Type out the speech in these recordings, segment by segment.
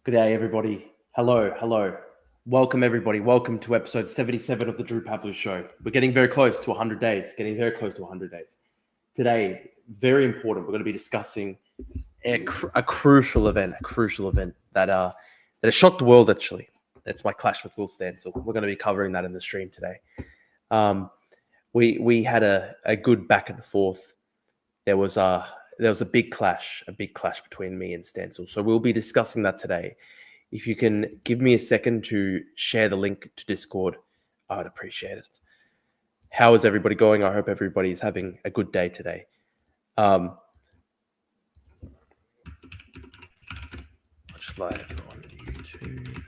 Good day, everybody. Hello. Welcome, everybody. Welcome to episode 77 of the Drew Pavlu Show. We're getting very close to 100 days. Today, very important. We're going to be discussing a crucial event that has shocked the world. Actually, it's my clash with Will Stancil. We're going to be covering that in the stream today. We had a good back and forth. There was a big clash between me and Stancil. So we'll be discussing that today. If you can give me a second to share the link to Discord, I would appreciate it. How is everybody going? I hope everybody is having a good day today. Much live on YouTube.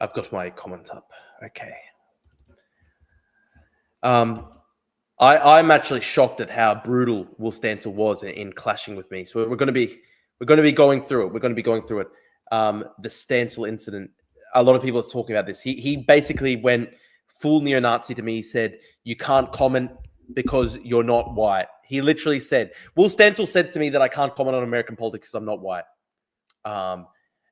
I've got my comment up. Okay. I'm actually shocked at how brutal Will Stancil was in clashing with me. So we're going to be going through it. The Stancil incident. A lot of people are talking about this. He basically went full neo-Nazi to me. He said, "You can't comment because you're not white." He literally said, Will Stancil said to me that I can't comment on American politics because I'm not white.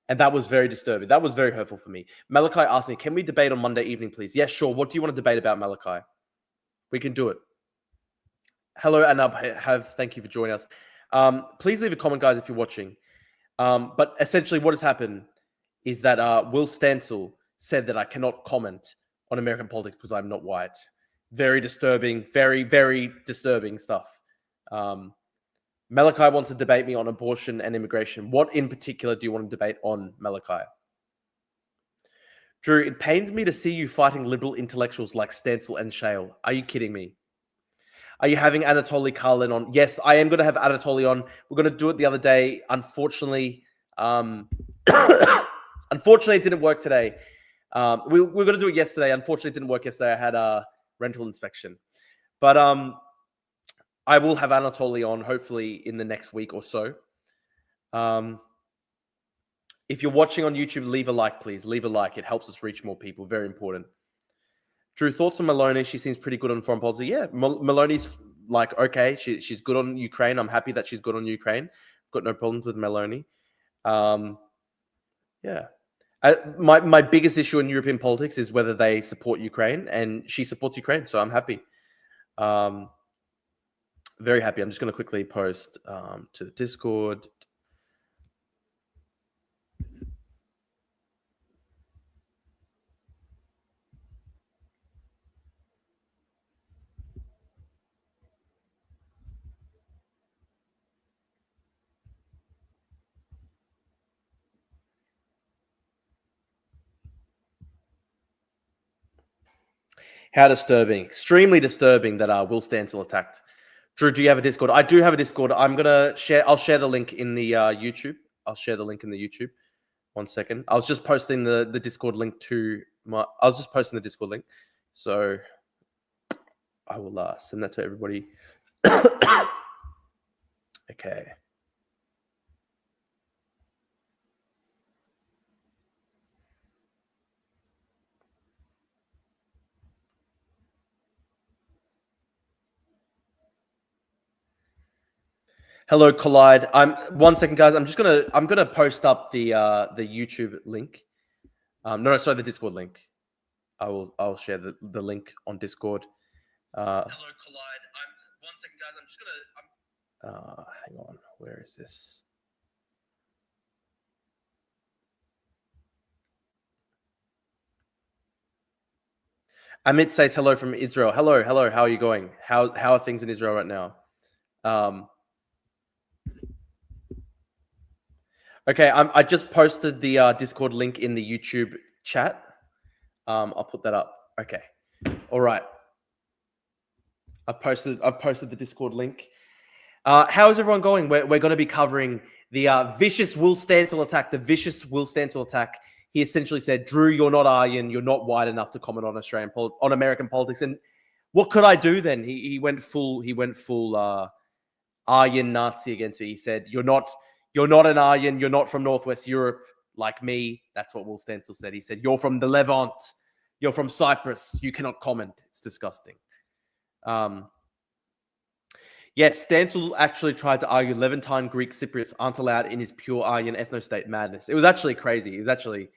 And that was very disturbing. That was very hurtful for me. Malachi asked me, "Can we debate on Monday evening, please?" Yes, sure. What do you want to debate about, Malachi? We can do it. Hello, Anab. Thank you for joining us. Please leave a comment, guys, if you're watching. But essentially what has happened is that Will Stancil said that I cannot comment on American politics because I'm not white. Very disturbing, very, very disturbing stuff. Malachi wants to debate me on abortion and immigration. What in particular do you want to debate on, Malachi? Drew, it pains me to see you fighting liberal intellectuals like Stancil and Shale. Are you kidding me? Are you having Anatoly Karlin on? Yes, I am going to have Anatoly on. We're going to do it the other day. Unfortunately, it didn't work today. We were going to do it yesterday. Unfortunately, it didn't work yesterday. I had a rental inspection. But I will have Anatoly on hopefully in the next week or so. If you're watching on YouTube, leave a like, please. Leave a like. It helps us reach more people. Very important. Drew, thoughts on Maloney? She seems pretty good on foreign policy. Yeah, Maloney's like, okay, she's good on Ukraine. I'm happy that she's good on Ukraine. Got no problems with Maloney. Yeah. My biggest issue in European politics is whether they support Ukraine, and she supports Ukraine, so I'm happy. Very happy. I'm just going to quickly post to the Discord. How disturbing. Extremely disturbing that Will Stancil attacked. Drew, do you have a Discord? I do have a Discord. I'll share the link in the YouTube. I'll share the link in the YouTube. 1 second. I was just posting the Discord link So I will send that to everybody. Okay. Hello, Collide. 1 second, guys. I'm gonna post up the YouTube link. The Discord link. I'll share the link on Discord. Hello, Collide. 1 second, guys. Hang on. Where is this? Amit says hello from Israel. Hello. How are you going? How are things in Israel right now? Okay, I just posted the Discord link in the YouTube chat. I'll put that up. Okay. All right. I've posted the Discord link. How is everyone going? We're going to be covering the vicious Will Stancil attack. He essentially said, "Drew, you're not Aryan. You're not white enough to comment on American politics." And what could I do then? He went full Aryan Nazi against me. He said, "You're not an Aryan. You're not from Northwest Europe like me." That's what Will Stancil said. He said, "You're from the Levant. You're from Cyprus. You cannot comment. It's disgusting." Yes, Stancil actually tried to argue Levantine Greek Cypriots aren't allowed in his pure Aryan ethno-state. Madness. It was actually crazy. It was actually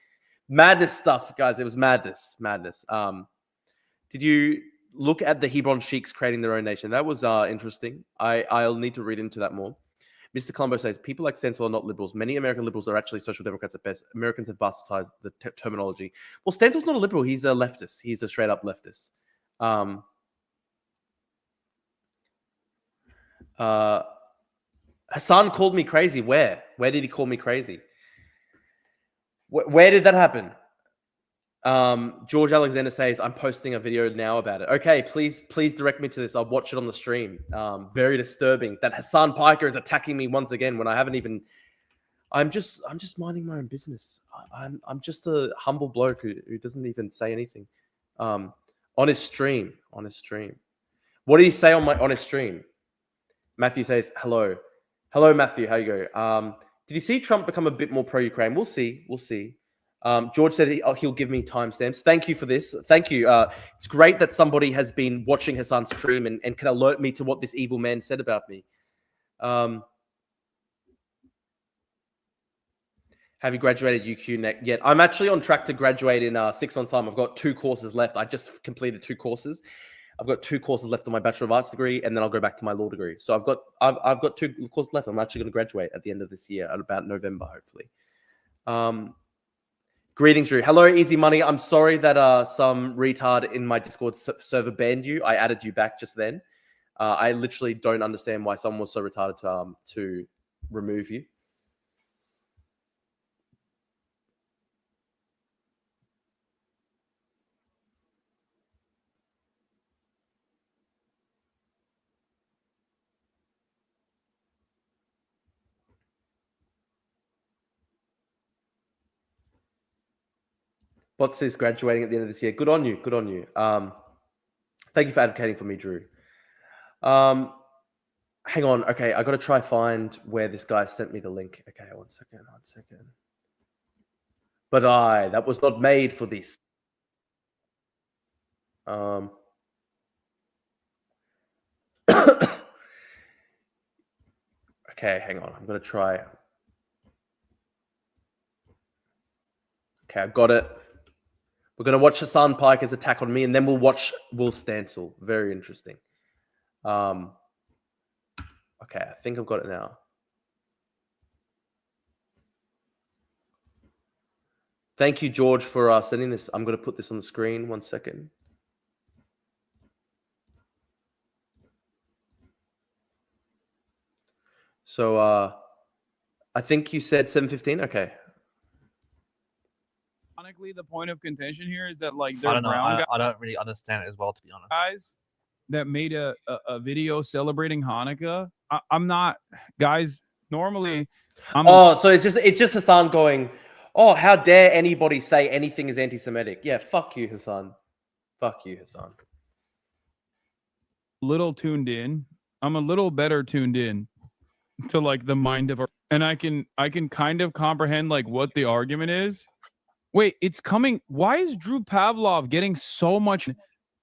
madness stuff, guys. It was madness. Did you look at the Hebron sheiks creating their own nation? That was interesting. I'll need to read into that more. Mr. Colombo says, people like Stancil are not liberals. Many American liberals are actually social democrats at best. Americans have bastardized the terminology. Well, Stancil's not a liberal. He's a leftist. He's a straight up leftist. Hassan called me crazy. Where? Where did he call me crazy? Where did that happen? George Alexander says, I'm posting a video now about it. Okay, please direct me to this. I'll watch it on the stream. Very disturbing that Hassan Piker is attacking me once again when I haven't even. I'm just minding my own business. I'm just a humble bloke who doesn't even say anything. On his stream. What did he say on his stream? Matthew says, hello, Matthew. How you go? Did you see Trump become a bit more pro-Ukraine? We'll see. George said he'll give me timestamps. Thank you for this. Thank you. It's great that somebody has been watching Hassan's stream and can alert me to what this evil man said about me. Have you graduated UQ yet? I'm actually on track to graduate in 6 months' time. I've got 2 courses left. I just completed 2 courses. I've got 2 courses left on my Bachelor of Arts degree, and then I'll go back to my law degree. So I've got 2 courses left. I'm actually going to graduate at the end of this year, at about November, hopefully. Greetings, Drew. Hello, Easy Money. I'm sorry that some retard in my Discord server banned you. I added you back just then. I literally don't understand why someone was so retarded to remove you. Bot says graduating at the end of this year. Good on you. Thank you for advocating for me, Drew. Hang on. Okay, I got to try find where this guy sent me the link. Okay, one second. But that was not made for this. Okay, hang on. I'm going to try. Okay, I got it. We're going to watch Hassan Piker's attack on me, and then we'll watch Will Stancil. Very interesting. Okay, I think I've got it now. Thank you, George, for sending this. I'm going to put this on the screen. 1 second. So I think you said 7:15. Okay. Ironically, the point of contention here is that like I don't know. I don't really understand it as well, to be honest. Guys that made a video celebrating Hanukkah. I'm not, guys. Normally, so it's just Hassan going, oh, how dare anybody say anything is anti-Semitic? Yeah, fuck you, Hassan. Fuck you, Hassan. Little tuned in. I'm a little better tuned in to like the mind of our, and I can kind of comprehend like what the argument is. Wait, it's coming. Why is Drew Pavlov getting so much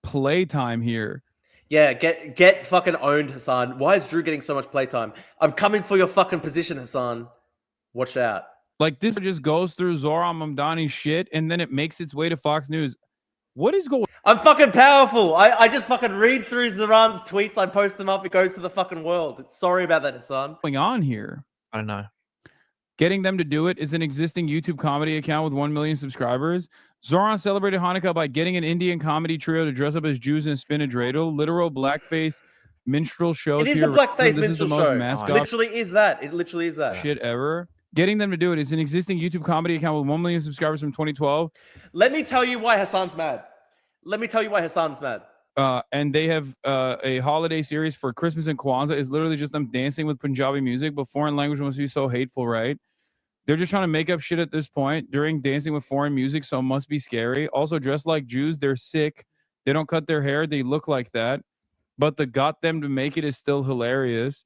playtime here? Yeah, get fucking owned, Hassan. Why is Drew getting so much playtime? I'm coming for your fucking position, Hassan. Watch out. Like this just goes through Zoran Mamdani's shit, and then it makes its way to Fox News. What is going? I'm fucking powerful. I just fucking read through Zoran's tweets. I post them up. It goes to the fucking world. Sorry about that, Hassan. What's going on here? I don't know. Getting them to do it is an existing YouTube comedy account with 1 million subscribers. Zoran celebrated Hanukkah by getting an Indian comedy trio to dress up as Jews in a spinach dreidel. Literal blackface minstrel show. It is a blackface minstrel show. Mascot literally is that. It literally is that. Shit ever. Getting them to do it is an existing YouTube comedy account with 1 million subscribers from 2012. Let me tell you why Hassan's mad. And they have a holiday series for Christmas and Kwanzaa. Is literally just them dancing with Punjabi music, but foreign language must be so hateful, right? They're just trying to make up shit at this point during dancing with foreign music, so it must be scary. Also, dressed like Jews, they're sick. They don't cut their hair. They look like that. But the got them to make it is still hilarious.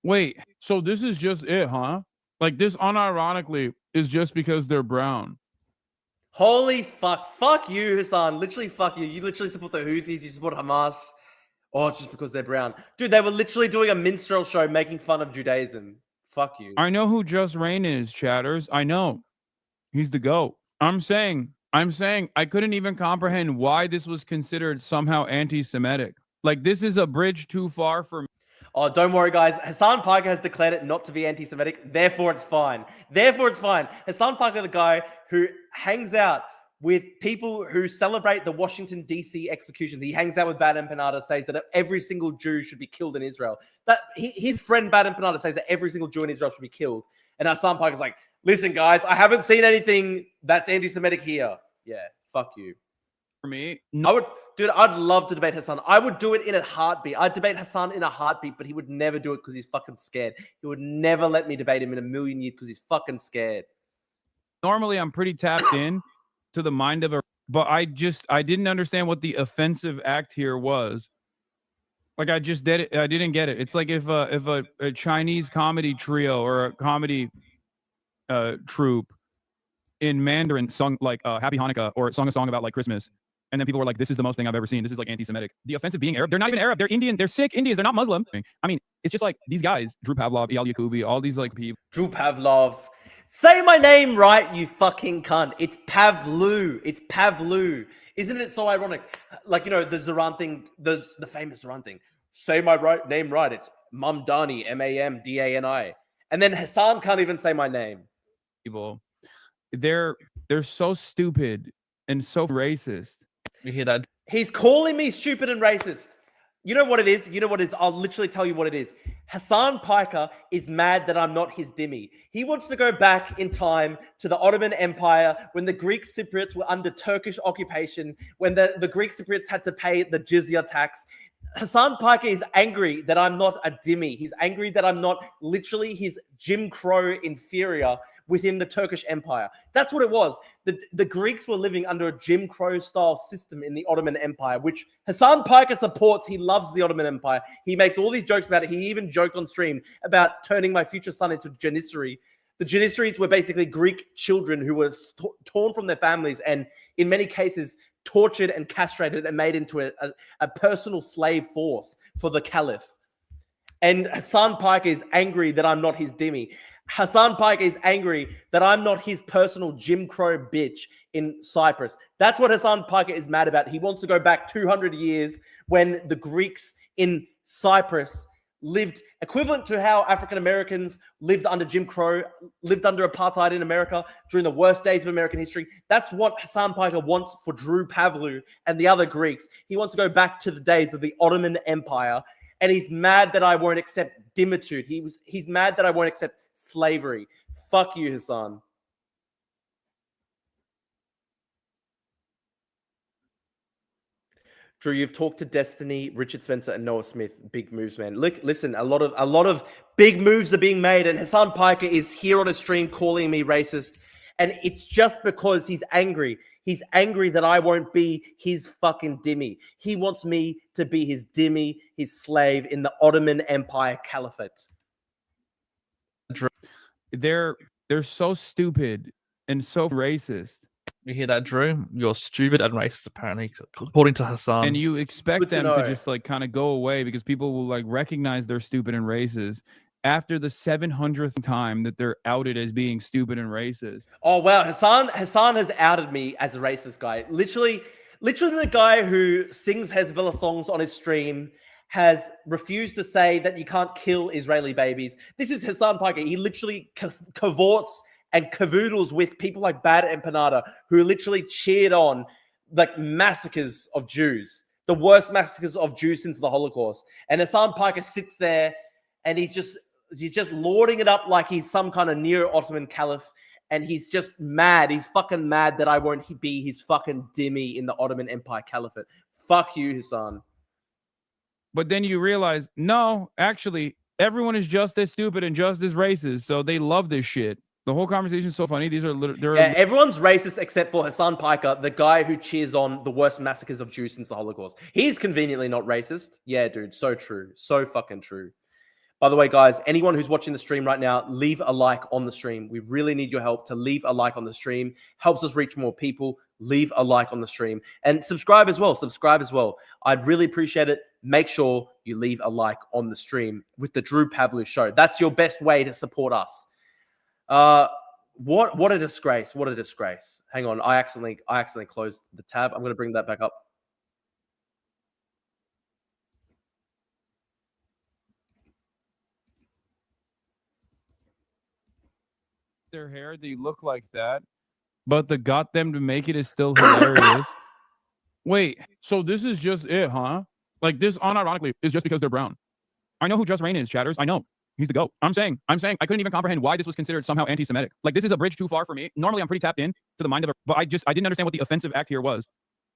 Wait, so this is just it, huh? Like this unironically is just because they're brown. Holy fuck. Fuck you, Hassan. Literally fuck you. You literally support the Houthis. You support Hamas. Oh, just because they're brown. Dude, they were literally doing a minstrel show making fun of Judaism. Fuck you. I know who Just Rain is, chatters. I know. He's the GOAT. I'm saying I couldn't even comprehend why this was considered somehow anti-Semitic. Like, this is a bridge too far for me. Oh, don't worry, guys. Hassan Piker has declared it not to be anti-Semitic. Therefore, it's fine. Hassan Piker, the guy who hangs out with people who celebrate the Washington, D.C. execution. He hangs out with Bad Empanada, says that every single Jew should be killed in Israel. His friend Bad Empanada says that every single Jew in Israel should be killed. And Hassan Piker's like, listen, guys, I haven't seen anything that's anti-Semitic here. Yeah, fuck you. For me, I'd love to debate Hassan. I would do it in a heartbeat. I'd debate Hassan in a heartbeat, but he would never do it because he's fucking scared. He would never let me debate him in a million years because he's fucking scared. Normally, I'm pretty tapped in to the mind of but I didn't understand what the offensive act here was. Like, I didn't get it. It's like if a Chinese comedy trio or a comedy troupe in Mandarin sung like Happy Hanukkah or sung a song about like Christmas, and then people were like, this is the most thing I've ever seen. This is like anti-Semitic. The offensive being Arab. They're not even Arab. They're Indian. They're Sikh Indians. They're not Muslim. I mean, it's just like these guys, Drew Pavlov, Eyal Yakubi, all these like people. Drew Pavlov. Say my name right, you fucking cunt. It's Pavlu. It's Pavlu. Isn't it so ironic? Like, you know, the Zoran thing, the famous Zoran thing. Say my name right. It's Mamdani, Mamdani. And then Hassan can't even say my name. People, they're so stupid and so racist. You hear that? He's calling me stupid and racist. You know what it is? I'll literally tell you what it is. Hassan Piker is mad that I'm not his dhimmi. He wants to go back in time to the Ottoman Empire when the Greek Cypriots were under Turkish occupation, when the Greek Cypriots had to pay the jizya tax. Hassan Piker is angry that I'm not a dhimmi. He's angry that I'm not literally his Jim Crow inferior within the Turkish Empire. That's what it was. The Greeks were living under a Jim Crow style system in the Ottoman Empire, which Hassan Piker supports. He loves the Ottoman Empire. He makes all these jokes about it. He even joked on stream about turning my future son into Janissary. The Janissaries were basically Greek children who were torn from their families and in many cases tortured and castrated and made into a personal slave force for the Caliph. And Hassan Piker is angry that I'm not his dhimmi. Hassan Piker is angry that I'm not his personal Jim Crow bitch in Cyprus. That's what Hassan Piker is mad about. He wants to go back 200 years when the Greeks in Cyprus lived equivalent to how African Americans lived under Jim Crow, lived under apartheid in America during the worst days of American history. That's what Hassan Piker wants for Drew Pavlov and the other Greeks. He wants to go back to the days of the Ottoman Empire. And he's mad that I won't accept dimitude. He's mad that I won't accept slavery. Fuck you, Hassan. Drew, you've talked to Destiny, Richard Spencer, and Noah Smith. Big moves, man. Look, listen, a lot of big moves are being made, and Hassan Piker is here on a stream calling me racist. And it's just because he's angry. He's angry that I won't be his fucking dhimmi. He wants me to be his dhimmi, his slave in the Ottoman Empire Caliphate. They're so stupid and so racist. You hear that, Drew? You're stupid and racist, apparently, according to Hassan. And you expect them to just like kind of go away because people will like recognize they're stupid and racist after the 700th time that they're outed as being stupid and racist. Oh, wow. Hassan has outed me as a racist guy. Literally the guy who sings Hezbollah songs on his stream has refused to say that you can't kill Israeli babies. This is Hassan Piker. He literally cavorts and cavoodles with people like Bad Empanada, who literally cheered on like massacres of Jews, the worst massacres of Jews since the Holocaust. And Hassan Piker sits there and he's just lording it up like he's some kind of neo-Ottoman caliph. And he's just mad. He's fucking mad that I won't be his fucking dhimmi in the Ottoman Empire Caliphate. Fuck you, Hassan. But then you realize, no, actually, everyone is just as stupid and just as racist. So they love this shit. The whole conversation is so funny. These are everyone's racist except for Hassan Piker, the guy who cheers on the worst massacres of Jews since the Holocaust. He's conveniently not racist. Yeah, dude, so true. So fucking true. By the way, guys, anyone who's watching the stream right now, leave a like on the stream. We really need your help to leave a like on the stream. Helps us reach more people. Leave a like on the stream and subscribe as well. Subscribe as well. I'd really appreciate it. Make sure you leave a like on the stream with the Drew Pavlu Show. That's your best way to support us. What a disgrace. What a disgrace. Hang on. I accidentally closed the tab. I'm going to bring that back up. Their hair, they look like that, but the got them to make it is still hilarious. Wait, so this is just it, huh? Like this unironically is just because they're brown. I know who Just Rain is, chatters. I know. He's the GOAT. I'm saying I couldn't even comprehend why this was considered somehow anti-Semitic. Like this is a bridge too far for me. Normally I'm pretty tapped in to the mind of but I didn't understand what the offensive act here was.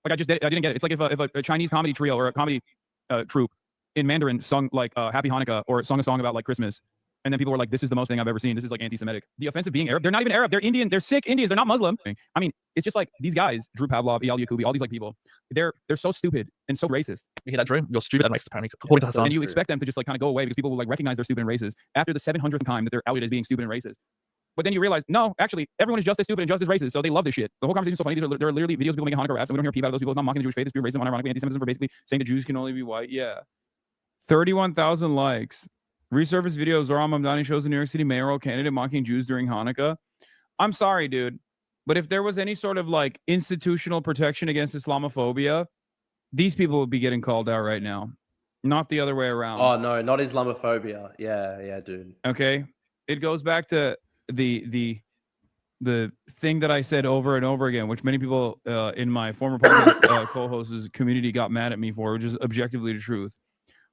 Like I didn't get it. It's like if a Chinese comedy trio or a comedy troupe in Mandarin sung like Happy Hanukkah or sung a song about like Christmas. And then people were like, this is the most thing I've ever seen. This is like anti-Semitic. The offensive being Arab. They're not even Arab. They're Indian. They're Sikh Indians. They're not Muslim. I mean, it's just like these guys, Drew Pavlov, Eyal Yakubi, all these like people, they're so stupid and so racist. You hear that, Drew? You're stupid and racist, apparently, according to Hassan. And you expect them to just like kind of go away because people will like recognize they're stupid and racist after the 700th time that they're outed as being stupid and racist. But then you realize, no, actually, everyone is just as stupid and just as racist. So they love this shit. The whole conversation is so funny. There are literally videos of people making Hanukkah raps, and we don't hear a peep out of those people. It's not mocking the Jewish faith. It's pure racism, unironically anti-Semitism for basically saying the Jews can only be white. Yeah. 31,000 likes. Resurfaced video of Zohran Mamdani shows the New York City mayoral candidate mocking Jews during Hanukkah. I'm sorry, dude, but if there was any sort of like institutional protection against Islamophobia, these people would be getting called out right now, not the other way around. Oh no, not Islamophobia. Yeah, dude. Okay, it goes back to the thing that I said over and over again, which many people in my former co-hosts' community got mad at me for, which is objectively the truth.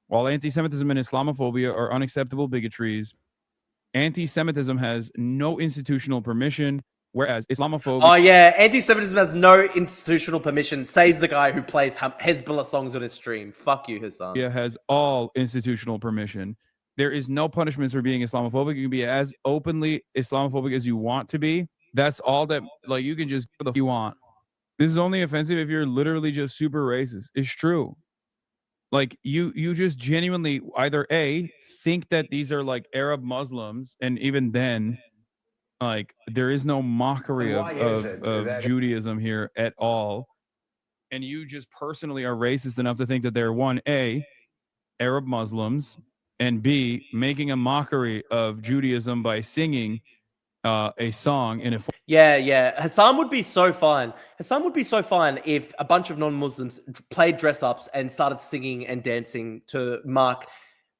While anti-Semitism and Islamophobia are unacceptable bigotries, anti-Semitism has no institutional permission, whereas Islamophobia... Oh, yeah. Anti-Semitism has no institutional permission, says the guy who plays Hezbollah songs on his stream. Fuck you, Hassan. Yeah, has all institutional permission. There is no punishments for being Islamophobic. You can be as openly Islamophobic as you want to be. That's all that... Like, you can just do what you want. This is only offensive if you're literally just super racist. It's true. Like you just genuinely either A, think that these are like Arab Muslims, and even then, like there is no mockery of Judaism here at all, and you just personally are racist enough to think that they're one, A, Arab Muslims, and B, making a mockery of Judaism by singing a song in a... Yeah. Hassan would be so fine. Hassan would be so fine if a bunch of non-Muslims played dress-ups and started singing and dancing to mark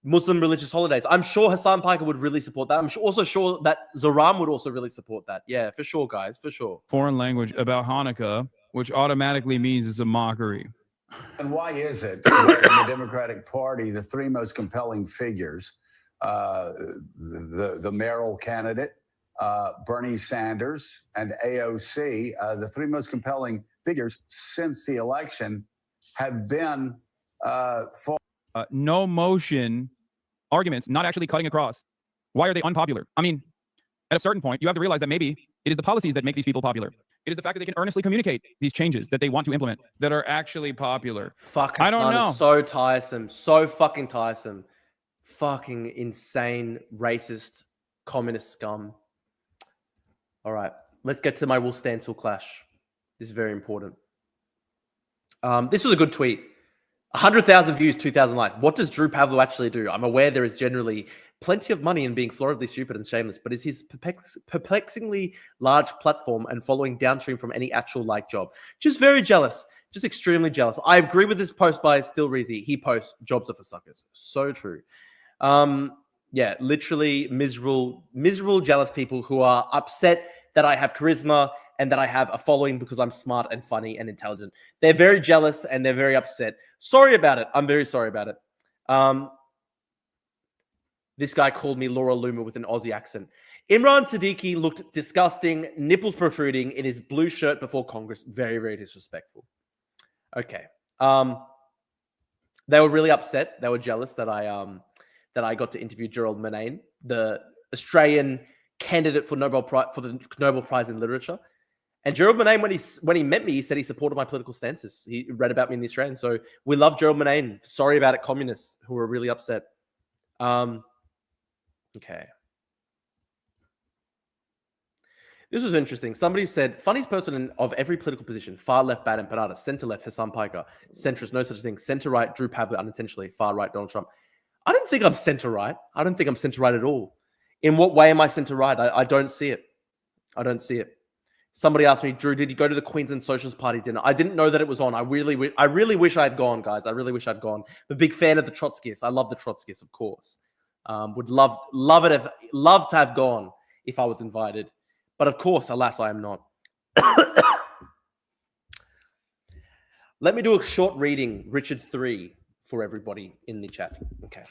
Muslim religious holidays. I'm sure Hassan Piker would really support that. I'm also sure that Zohran would also really support that. Yeah, for sure, guys, for sure. Foreign language about Hanukkah, which automatically means it's a mockery. And why is it that in the Democratic Party, the three most compelling figures, the mayoral candidate, Bernie Sanders, and AOC, the three most compelling figures since the election, have been for no motion arguments, not actually cutting across. Why are they unpopular? I mean, at a certain point, you have to realize that maybe it is the policies that make these people popular. It is the fact that they can earnestly communicate these changes that they want to implement that are actually popular. Fuck, I don't know. So tiresome. So fucking tiresome. Fucking insane, racist, communist scum. All right, let's get to my Will Stancil clash. This is very important. This was a good tweet. 100,000 views, 2,000 likes. What does Drew Pavlu actually do? I'm aware there is generally plenty of money in being floridly stupid and shameless, but is his perplexingly large platform and following downstream from any actual like job? Just very jealous. Just extremely jealous. I agree with this post by Still Reezy. He posts jobs are for suckers. So true. Yeah, literally miserable, jealous people who are upset that I have charisma and that I have a following because I'm smart and funny and intelligent. They're very jealous and they're very upset. Sorry about it. I'm very sorry about it. This guy called me Laura Loomer with an Aussie accent. Imran Siddiqui looked disgusting, nipples protruding in his blue shirt before Congress. Very, very disrespectful. Okay. They were really upset. They were jealous that I got to interview Gerald Murnane, the Australian candidate for the Nobel Prize in Literature. And Gerald Murnane, when he met me, he said he supported my political stances. He read about me in the Australian. So we love Gerald Murnane. Sorry about it, communists who were really upset. Okay. This was interesting. Somebody said, funniest person of every political position, far left, bad empanada, center left, Hassan Piker, centrist, no such thing, center right, Drew Pavlet unintentionally, far right, Donald Trump. I don't think I'm center right. I don't think I'm center right at all. In what way am I center right? I don't see it. I don't see it. Somebody asked me, Drew, did you go to the Queensland Socialist Party dinner? I didn't know that it was on. I really wish I had gone, guys. I really wish I'd gone. I'm a big fan of the Trotskyists. I love the Trotskyists, of course. Would love to have gone if I was invited. But of course, alas, I am not. Let me do a short reading, Richard 3, for everybody in the chat. Okay.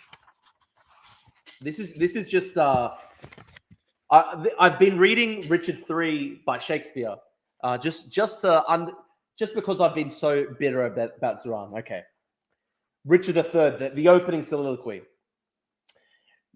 This is just I've been reading Richard 3 by Shakespeare, just because I've been so bitter about Zoran. Okay. Richard III, the opening soliloquy.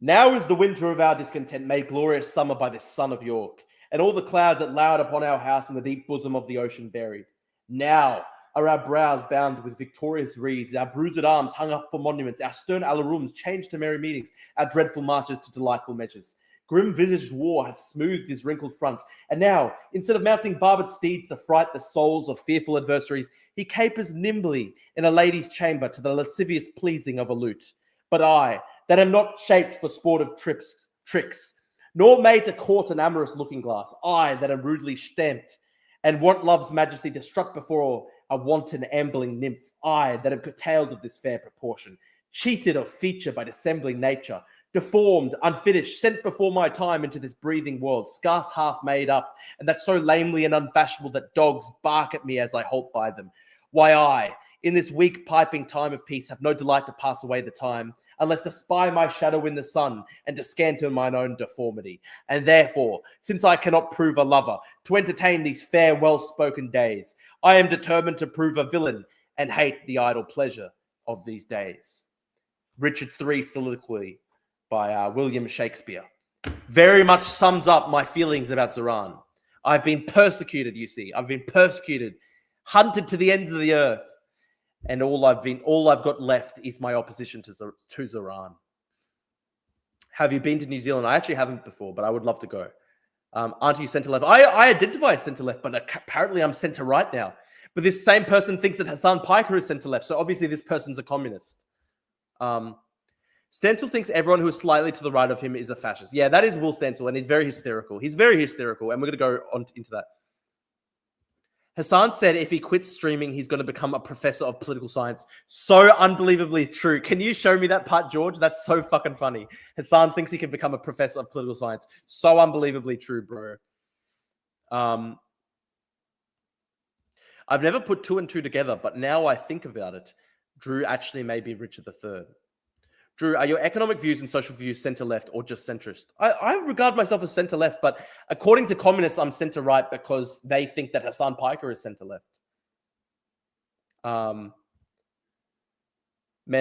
Now is the winter of our discontent made glorious summer by this son of York, and all the clouds that lowered upon our house in the deep bosom of the ocean buried. Now are our brows bound with victorious wreaths, our bruised arms hung up for monuments, our stern alarums changed to merry meetings, our dreadful marches to delightful measures. Grim-visaged war hath smoothed his wrinkled front, and now, instead of mounting barbed steeds to fright the souls of fearful adversaries, he capers nimbly in a lady's chamber to the lascivious pleasing of a lute. But I, that am not shaped for sportive tricks, nor made to court an amorous looking-glass, I, that am rudely stamped, and want love's majesty to strut before a wanton ambling nymph, I, that am curtailed of this fair proportion, cheated of feature by dissembling nature, deformed, unfinished, sent before my time into this breathing world, scarce half made up, and that so lamely and unfashionable that dogs bark at me as I halt by them. Why I, in this weak piping time of peace, have no delight to pass away the time, unless to spy my shadow in the sun, and to scanter mine own deformity. And therefore, since I cannot prove a lover, to entertain these fair well-spoken days, I am determined to prove a villain, and hate the idle pleasure of these days. Richard III soliloquy by William Shakespeare. Very much sums up my feelings about Zoran. I've been persecuted, you see. I've been persecuted, hunted to the ends of the earth. And all I've got left is my opposition to Zoran. Have you been to New Zealand? I actually haven't before, but I would love to go. Aren't you centre left? I identify as centre left, but apparently I'm centre right now. But this same person thinks that Hassan Piker is centre left, so obviously this person's a communist. Stancil thinks everyone who is slightly to the right of him is a fascist. Yeah, that is Will Stancil, and he's very hysterical. He's very hysterical, and we're going to go on into that. Hassan said if he quits streaming, he's going to become a professor of political science. So unbelievably true. Can you show me that part, George? That's so fucking funny. Hassan thinks he can become a professor of political science. So unbelievably true, bro. I've never put two and two together, but now I think about it, Drew actually may be Richard III. Drew, are your economic views and social views center-left or just centrist? I regard myself as center-left, but according to communists, I'm center-right because they think that Hassan Piker is center-left. Man,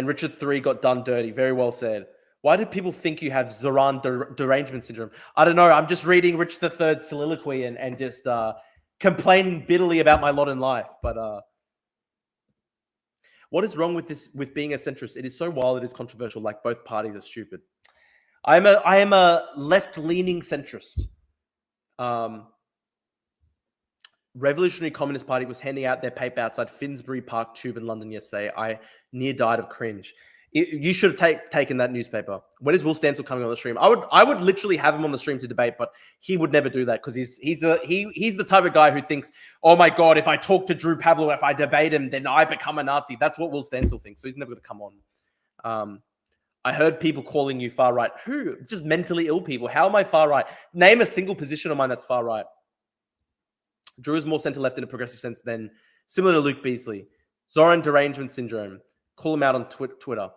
Richard III got done dirty. Very well said. Why do people think you have Zoran derangement syndrome? I don't know. I'm just reading Richard III's soliloquy and just complaining bitterly about my lot in life. But what is wrong with being a centrist? It is so wild. It is controversial. Like both parties are stupid. I am a left-leaning centrist. Revolutionary Communist Party was handing out their paper outside Finsbury Park Tube in London yesterday. I near died of cringe. You should have taken that newspaper. When is Will Stancil coming on the stream? I would literally have him on the stream to debate, but he would never do that because he's the type of guy who thinks, oh my God, if I talk to Drew Pavlo, if I debate him, then I become a Nazi. That's what Will Stancil thinks. So he's never going to come on. I heard people calling you far right. Who? Just mentally ill people. How am I far right? Name a single position of mine that's far right. Drew is more center left in a progressive sense than similar to Luke Beasley. Zoran derangement syndrome. Call him out on Twitter.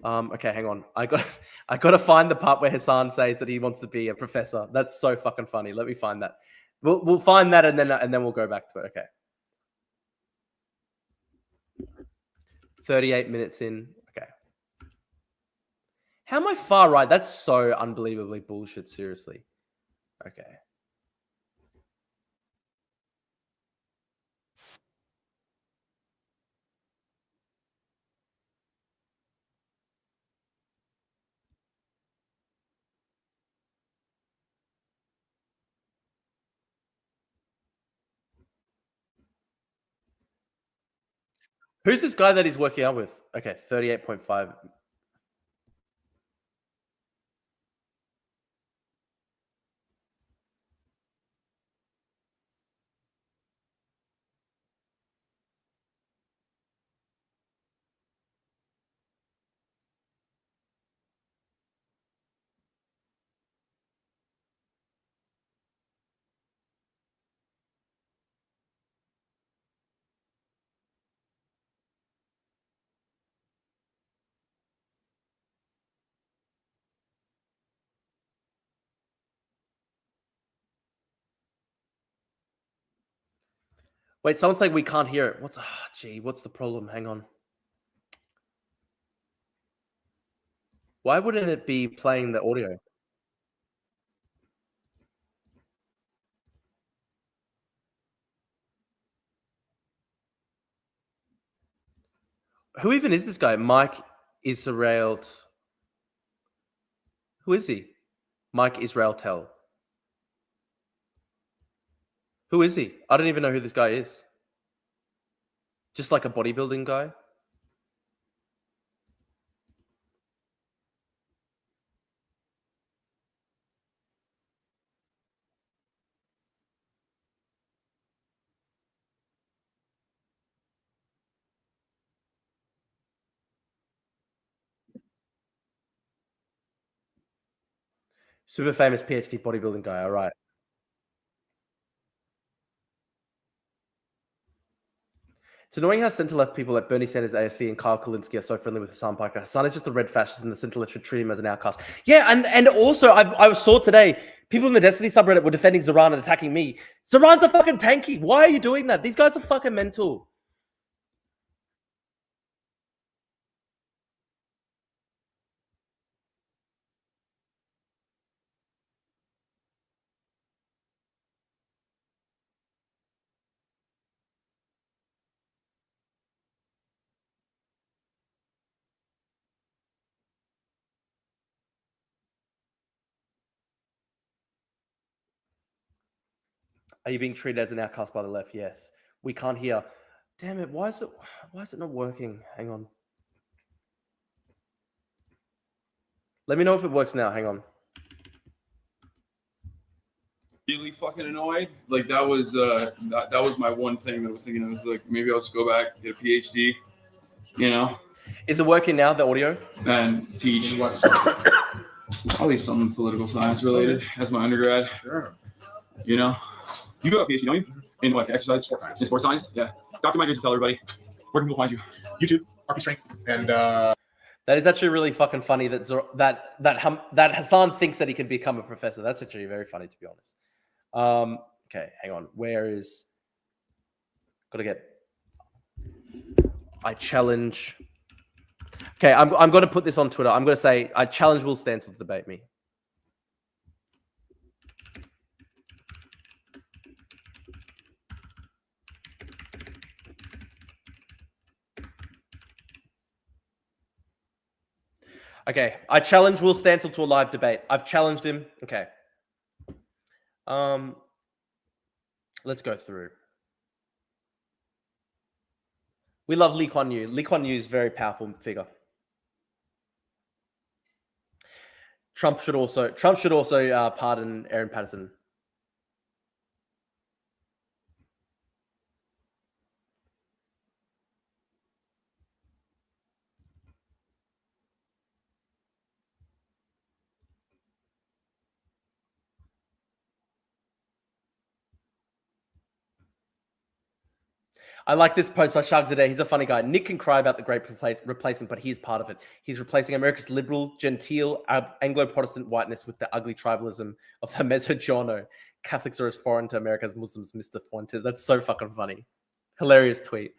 Okay, hang on. I got to find the part where Hassan says that he wants to be a professor. That's so fucking funny. Let me find that. We'll find that and then we'll go back to it. Okay. 38 minutes in. Okay. How am I far right? That's so unbelievably bullshit. Seriously. Okay. Who's this guy that he's working out with? Okay, 38.5. Wait, someone's saying we can't hear it. What's the problem? Hang on. Why wouldn't it be playing the audio? Who even is this guy? Mike Israel. Who is he? Mike Israel Tell. Who is he? I don't even know who this guy is. Just like a bodybuilding guy. Super famous PhD bodybuilding guy. All right. It's annoying how centre-left people like Bernie Sanders, AFC, and Kyle Kulinski are so friendly with Hassan Piker. Hassan is just a red fascist, and the centre-left should treat him as an outcast. Yeah, and also I saw today people in the Destiny subreddit were defending Zoran and attacking me. Zoran's a fucking tanky. Why are you doing that? These guys are fucking mental. Are you being treated as an outcast by the left? Yes. We can't hear. Damn it! Why is it not working? Hang on. Let me know if it works now. Hang on. Really fucking annoyed. Like that was my one thing that I was thinking. I was like, maybe I'll just go back, get a PhD, you know. Is it working now? The audio? And teach probably something political science related as my undergrad. Sure. You know, you got a PhD, don't you? In what? Exercise? In sports science? Yeah. Dr. Mike, tell everybody where can people find you? YouTube, RP Strength, and That is actually really fucking funny that Hassan thinks that he can become a professor. That's actually very funny, to be honest. Okay, hang on. Where is? Gotta get. I challenge. Okay, I'm going to put this on Twitter. I'm going to say I challenge Will Stancil to debate me. Okay, I challenge Will Stancil to a live debate. I've challenged him. Okay. Let's go through. We love Lee Kuan Yew. Lee Kuan Yew is a very powerful figure. Trump should also pardon Aaron Patterson. I like this post by Shug today. He's a funny guy. Nick can cry about the great replacement, but he's part of it. He's replacing America's liberal, genteel, Anglo-Protestant whiteness with the ugly tribalism of the Mezzogiorno. Catholics are as foreign to America as Muslims, Mr. Fuentes. That's so fucking funny. Hilarious tweet.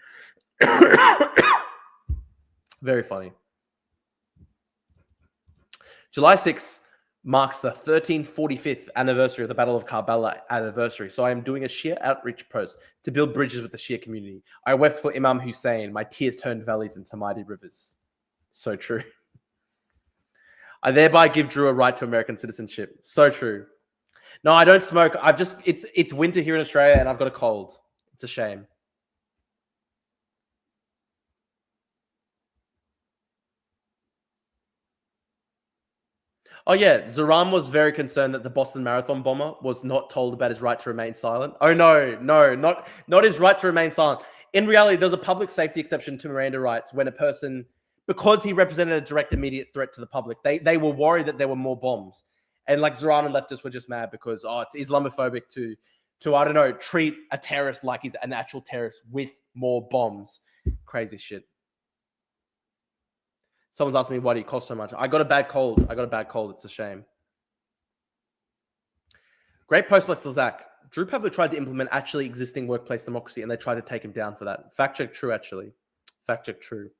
Very funny. July 6th marks the 1345th anniversary of the Battle of Karbala anniversary. So I am doing a Shia outreach post to build bridges with the Shia community. I wept for Imam Hussein. My tears turned valleys into mighty rivers. So true. I thereby give Drew a right to American citizenship. So true. No, I don't smoke. It's winter here in Australia and I've got a cold. It's a shame. Oh yeah, Zoran was very concerned that the Boston Marathon bomber was not told about his right to remain silent. Oh no, not his right to remain silent. In reality, there's a public safety exception to Miranda rights when a person, because he represented a direct immediate threat to the public, they were worried that there were more bombs. And like Zoran and leftists were just mad because it's Islamophobic to I don't know, treat a terrorist like he's an actual terrorist with more bombs. Crazy shit. Someone's asking me why do you cost so much. I got a bad cold. It's a shame. Great post by Slazak. Drew Pavlo tried to implement actually existing workplace democracy and they tried to take him down for that. Fact check true, actually. Fact check true.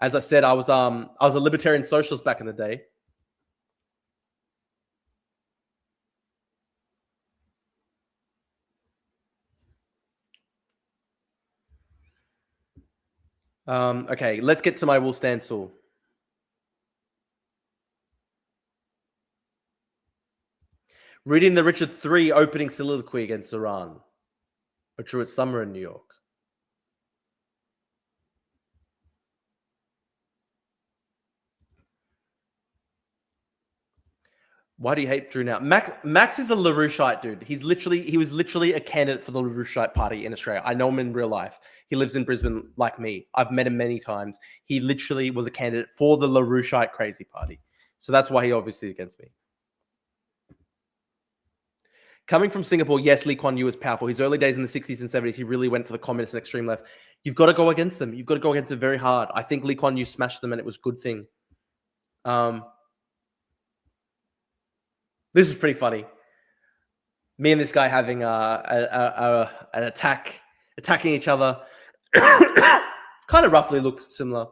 As I said, I was a libertarian socialist back in the day. Okay, let's get to my Will Stancil. Reading the Richard III opening soliloquy against Iran. But true, it's summer in New York. Why do you hate Drew now? Max is a LaRoucheite dude. He was literally a candidate for the LaRoucheite party in Australia. I know him in real life. He lives in Brisbane like me. I've met him many times. He literally was a candidate for the LaRoucheite crazy party. So that's why he obviously is against me. Coming from Singapore, yes, Lee Kuan Yew was powerful. His early days in the 60s and 70s, he really went for the communist and extreme left. You've got to go against them. You've got to go against them very hard. I think Lee Kuan Yew smashed them and it was a good thing. This is pretty funny. Me and this guy having an attacking each other. Kind of roughly looks similar.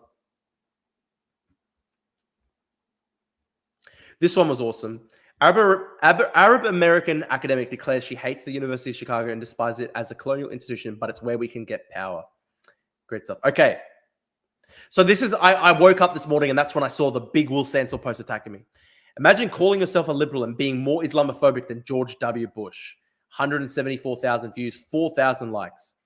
This one was awesome. Arab American academic declares she hates the University of Chicago and despises it as a colonial institution, but it's where we can get power. Great stuff. Okay. So this is, I woke up this morning and that's when I saw the big Will Stancil post attacking me. Imagine calling yourself a liberal and being more Islamophobic than George W. Bush. 174,000 views, 4,000 likes.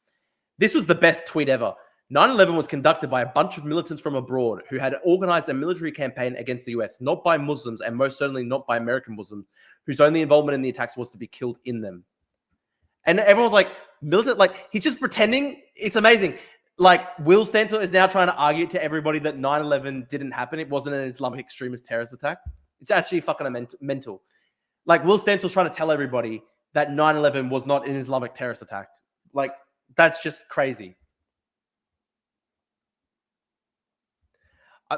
This was the best tweet ever. 9/11 was conducted by a bunch of militants from abroad who had organized a military campaign against the US, not by Muslims and most certainly not by American Muslims, whose only involvement in the attacks was to be killed in them. And everyone's like, militant, like, he's just pretending. It's amazing. Like, Will Stancil is now trying to argue to everybody that 9/11 didn't happen. It wasn't an Islamic extremist terrorist attack. It's actually fucking mental. Like, Will Stancil's trying to tell everybody that 9/11 was not an Islamic terrorist attack. Like, that's just crazy.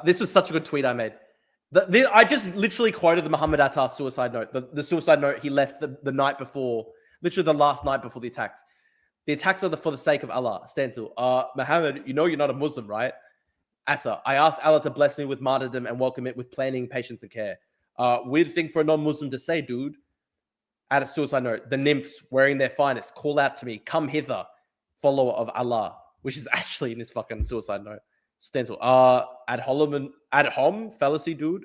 This was such a good tweet I made. I just literally quoted the Muhammad Attar suicide note. The suicide note he left the night before, literally the last night before the attacks. The attacks are for the sake of Allah. Stancil, Muhammad, you know you're not a Muslim, right? Attar, I asked Allah to bless me with martyrdom and welcome it with planning, patience, and care. Weird thing for a non-Muslim to say, dude. Add a suicide note. The nymphs wearing their finest call out to me, come hither, follower of Allah, which is actually in his fucking suicide note. Stancil, ad hom fallacy, dude.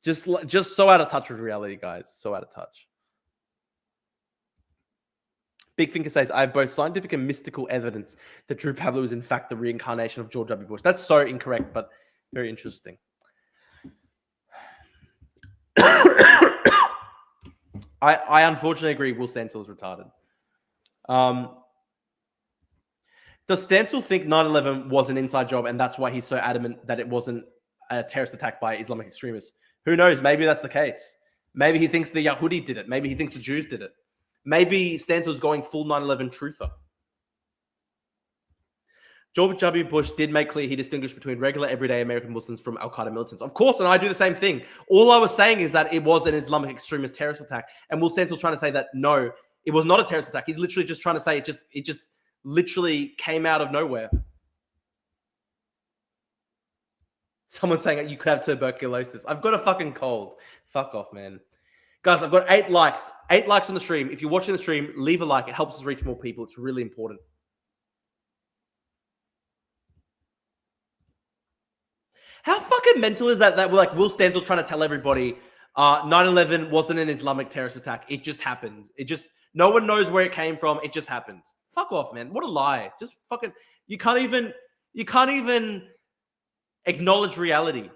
Just so out of touch with reality, guys. So out of touch. Big Thinker says, I have both scientific and mystical evidence that Drew Pavlo is in fact the reincarnation of George W. Bush. That's so incorrect, but very interesting. I unfortunately agree Will Stancil is retarded. Does Stancil think 9/11 was an inside job and that's why he's so adamant that it wasn't a terrorist attack by Islamic extremists? Who knows? Maybe that's the case. Maybe he thinks the Yahudi did it. Maybe he thinks the Jews did it. Maybe Stancil's going full 9/11 truther. George W. Bush did make clear he distinguished between regular, everyday American Muslims from Al-Qaeda militants. Of course, and I do the same thing. All I was saying is that it was an Islamic extremist terrorist attack. And Will Stancil trying to say that, no, it was not a terrorist attack. He's literally just trying to say it just literally came out of nowhere. Someone's saying you could have tuberculosis. I've got a fucking cold. Fuck off, man. Guys, I've got 8 likes. 8 likes on the stream. If you're watching the stream, leave a like. It helps us reach more people. It's really important. How fucking mental is that we're like Will Stancil trying to tell everybody 9/11 wasn't an Islamic terrorist attack. It just happened. No one knows where it came from. It just happened. Fuck off, man. What a lie. Just fucking, you can't even acknowledge reality.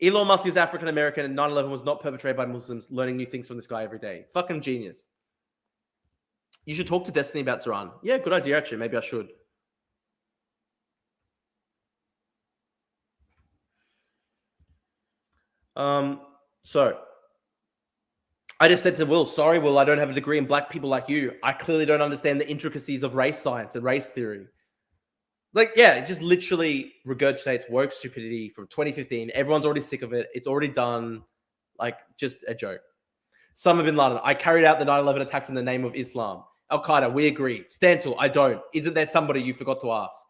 Elon Musk is African American and 9/11 was not perpetrated by Muslims. Learning new things from this guy every day. Fucking genius. You should talk to Destiny about Zoran. Yeah, good idea, actually. Maybe I should. So I just said to Will, sorry, Will, I don't have a degree in black people like you. I clearly don't understand the intricacies of race science and race theory. Like, yeah, it just literally regurgitates woke stupidity from 2015. Everyone's already sick of it. It's already done. Like, just a joke. Osama bin Laden, I carried out the 9/11 attacks in the name of Islam. Al-Qaeda, we agree. Stancil, I don't. Isn't there somebody you forgot to ask?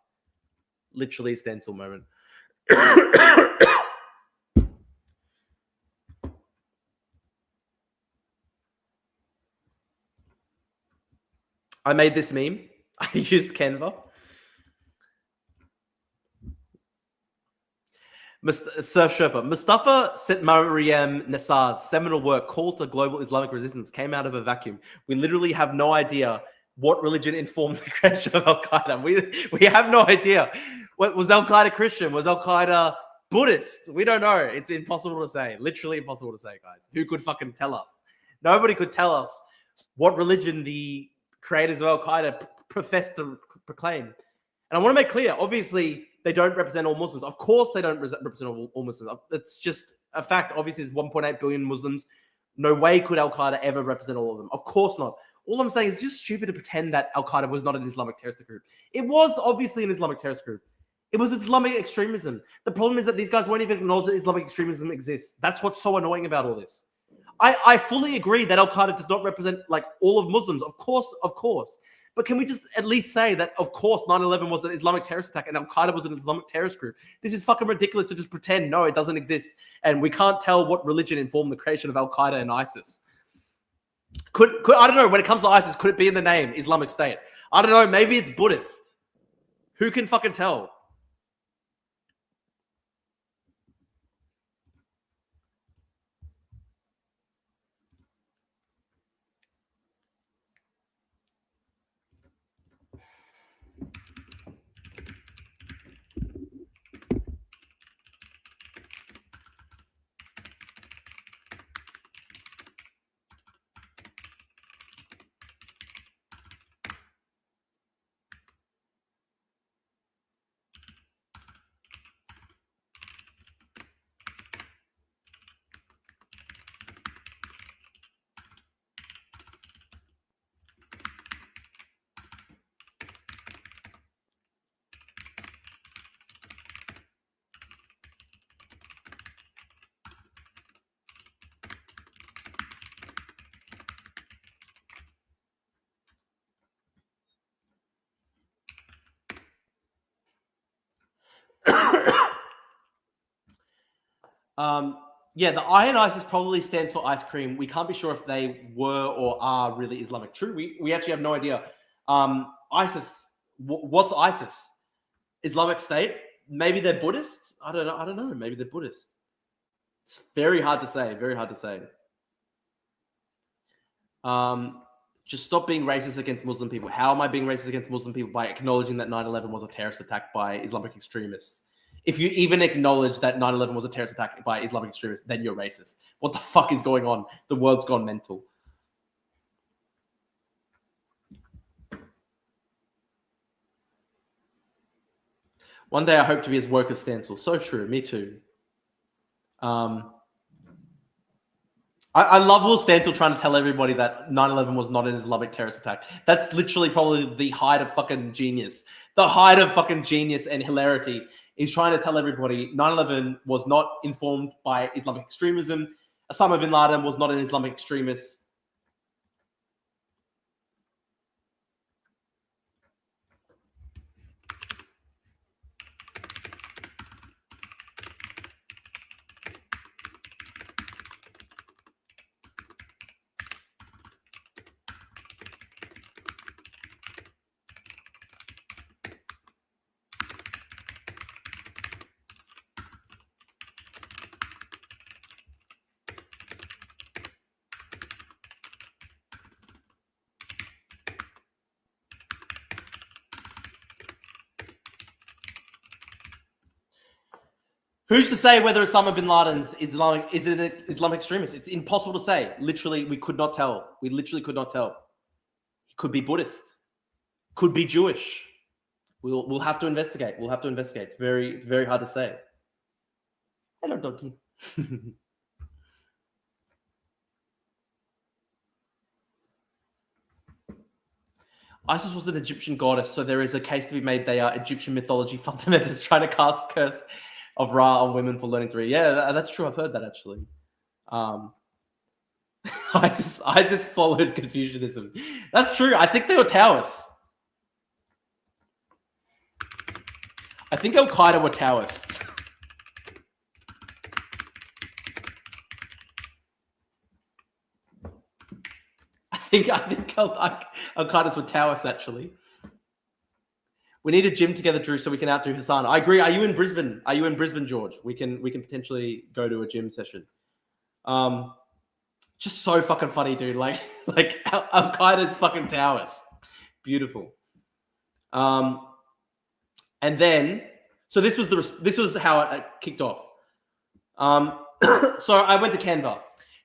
Literally Stancil moment. I made this meme. I used Canva. Surf Sherpa. Mustafa Maryam Nassar's seminal work called to global Islamic resistance came out of a vacuum. We literally have no idea what religion informed the creation of Al-Qaeda. We have no idea. What was Al-Qaeda Christian? Was Al-Qaeda Buddhist? We don't know. It's impossible to say. Literally impossible to say, guys. Who could fucking tell us? Nobody could tell us what religion the creators of Al-Qaeda profess to proclaim. And I want to make clear, obviously, they don't represent all Muslims. Of course, they don't represent all Muslims. It's just a fact. Obviously, there's 1.8 billion Muslims. No way could Al-Qaeda ever represent all of them. Of course not. All I'm saying is it's just stupid to pretend that Al-Qaeda was not an Islamic terrorist group. It was obviously an Islamic terrorist group. It was Islamic extremism. The problem is that these guys won't even acknowledge that Islamic extremism exists. That's what's so annoying about all this. I fully agree that Al-Qaeda does not represent like all of Muslims. Of course. But can we just at least say that, of course, 9/11 was an Islamic terrorist attack and Al-Qaeda was an Islamic terrorist group? This is fucking ridiculous to just pretend, no, it doesn't exist. And we can't tell what religion informed the creation of Al-Qaeda and ISIS. Could I don't know, when it comes to ISIS, could it be in the name Islamic State? I don't know, maybe it's Buddhist. Who can fucking tell? Yeah, the I in ISIS probably stands for ice cream. We can't be sure if they were or are really Islamic. True, we actually have no idea. ISIS, what's ISIS? Islamic State? Maybe they're Buddhist? I don't know. Maybe they're Buddhist. It's very hard to say. Very hard to say. Just stop being racist against Muslim people. How am I being racist against Muslim people? By acknowledging that 9/11 was a terrorist attack by Islamic extremists. If you even acknowledge that 9/11 was a terrorist attack by Islamic extremists, then you're racist. What the fuck is going on? The world's gone mental. One day I hope to be as woke as Stancil. So true. Me too. I love Will Stancil trying to tell everybody that 9/11 was not an Islamic terrorist attack. That's literally probably the height of fucking genius. The height of fucking genius and hilarity is trying to tell everybody 9/11 was not informed by Islamic extremism. Osama bin Laden was not an Islamic extremist. Who's to say whether Osama bin Laden's is an Islamic extremist? It's impossible to say. Literally, we could not tell. We literally could not tell. He could be Buddhist, could be Jewish. We'll have to investigate. We'll have to investigate. It's very hard to say. Hello, donkey. Isis was an Egyptian goddess, so there is a case to be made they are Egyptian mythology fundamentalists trying to cast curse of Ra on women for learning to read. Yeah, that's true. I've heard that actually. ISIS followed Confucianism. That's true. I think they were Taoists. I think Al Qaeda were Taoists. I think Al Qaeda's were Taoists actually. We need a gym together, Drew, so we can outdo Hassan. I agree. Are you in Brisbane? Are you in Brisbane, George? We can potentially go to a gym session. Just so fucking funny, dude. Like Al Qaeda's fucking Taoist. Beautiful. And then, so this was how it kicked off. So I went to Canva.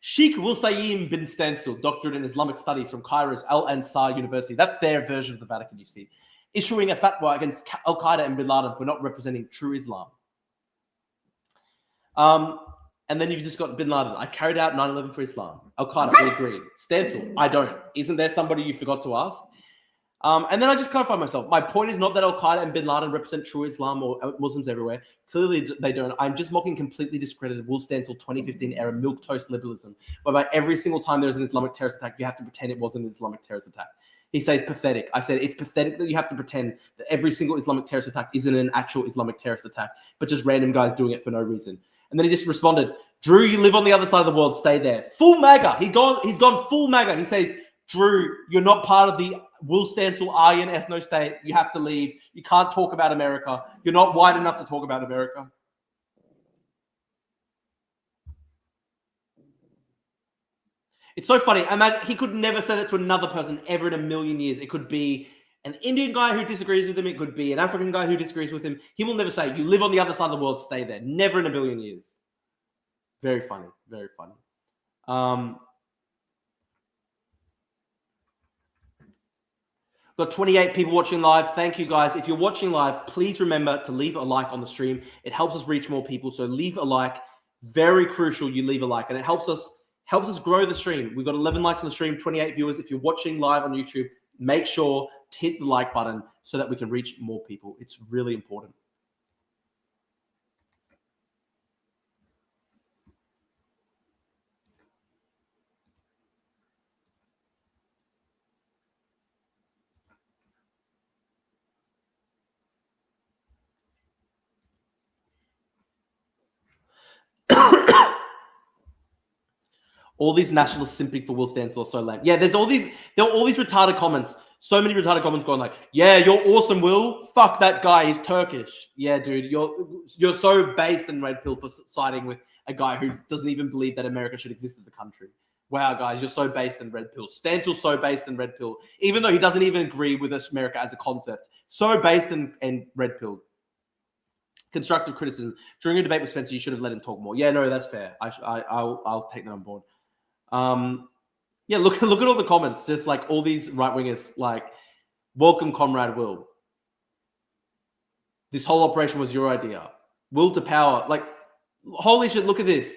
Sheikh Wilsaim bin Stancil, doctorate in Islamic studies from Cairo's Al-Ansar University. That's their version of the Vatican, you see. Issuing a fatwa against Al-Qaeda and bin Laden for not representing true Islam. And then you've just got bin Laden. I carried out 9/11 for Islam. Al-Qaeda, we agree. Stancil, I don't. Isn't there somebody you forgot to ask? And then I just clarified myself. My point is not that Al-Qaeda and bin Laden represent true Islam or Muslims everywhere. Clearly, they don't. I'm just mocking completely discredited Will Stancil 2015 era milquetoast liberalism, whereby every single time there's an Islamic terrorist attack, you have to pretend it wasn't an Islamic terrorist attack. He says pathetic. I said it's pathetic that you have to pretend that every single Islamic terrorist attack isn't an actual Islamic terrorist attack, but just random guys doing it for no reason. And then he just responded, Drew, you live on the other side of the world, stay there. Full MAGA. He's gone full MAGA. He says, Drew, you're not part of the Will Stancil Aryan ethno-state. You have to leave. You can't talk about America. You're not white enough to talk about America. It's so funny. He could never say that to another person ever in a million years. It could be an Indian guy who disagrees with him. It could be an African guy who disagrees with him. He will never say, you live on the other side of the world, stay there. Never in a billion years. Very funny. Very funny. Got 28 people watching live. Thank you, guys. If you're watching live, please remember to leave a like on the stream. It helps us reach more people. So leave a like. Very crucial you leave a like. And it helps us grow the stream. We've got 11 likes on the stream, 28 viewers. If you're watching live on YouTube, make sure to hit the like button so that we can reach more people. It's really important. All these nationalists simping for Will Stancil are so lame. Yeah, there are all these retarded comments. So many retarded comments going like, yeah, you're awesome, Will. Fuck that guy. He's Turkish. Yeah, dude, you're so based in red pill for siding with a guy who doesn't even believe that America should exist as a country. Wow, guys, you're so based in red pill. Stancil's so based in red pill, even though he doesn't even agree with America as a concept. So based in red pill. Constructive criticism. During a debate with Spencer, you should have let him talk more. Yeah, no, that's fair. I'll take that on board. Yeah, look at all the comments. Just like all these right wingers, like, welcome, Comrade Will. This whole operation was your idea. Will to power. Like, holy shit, look at this.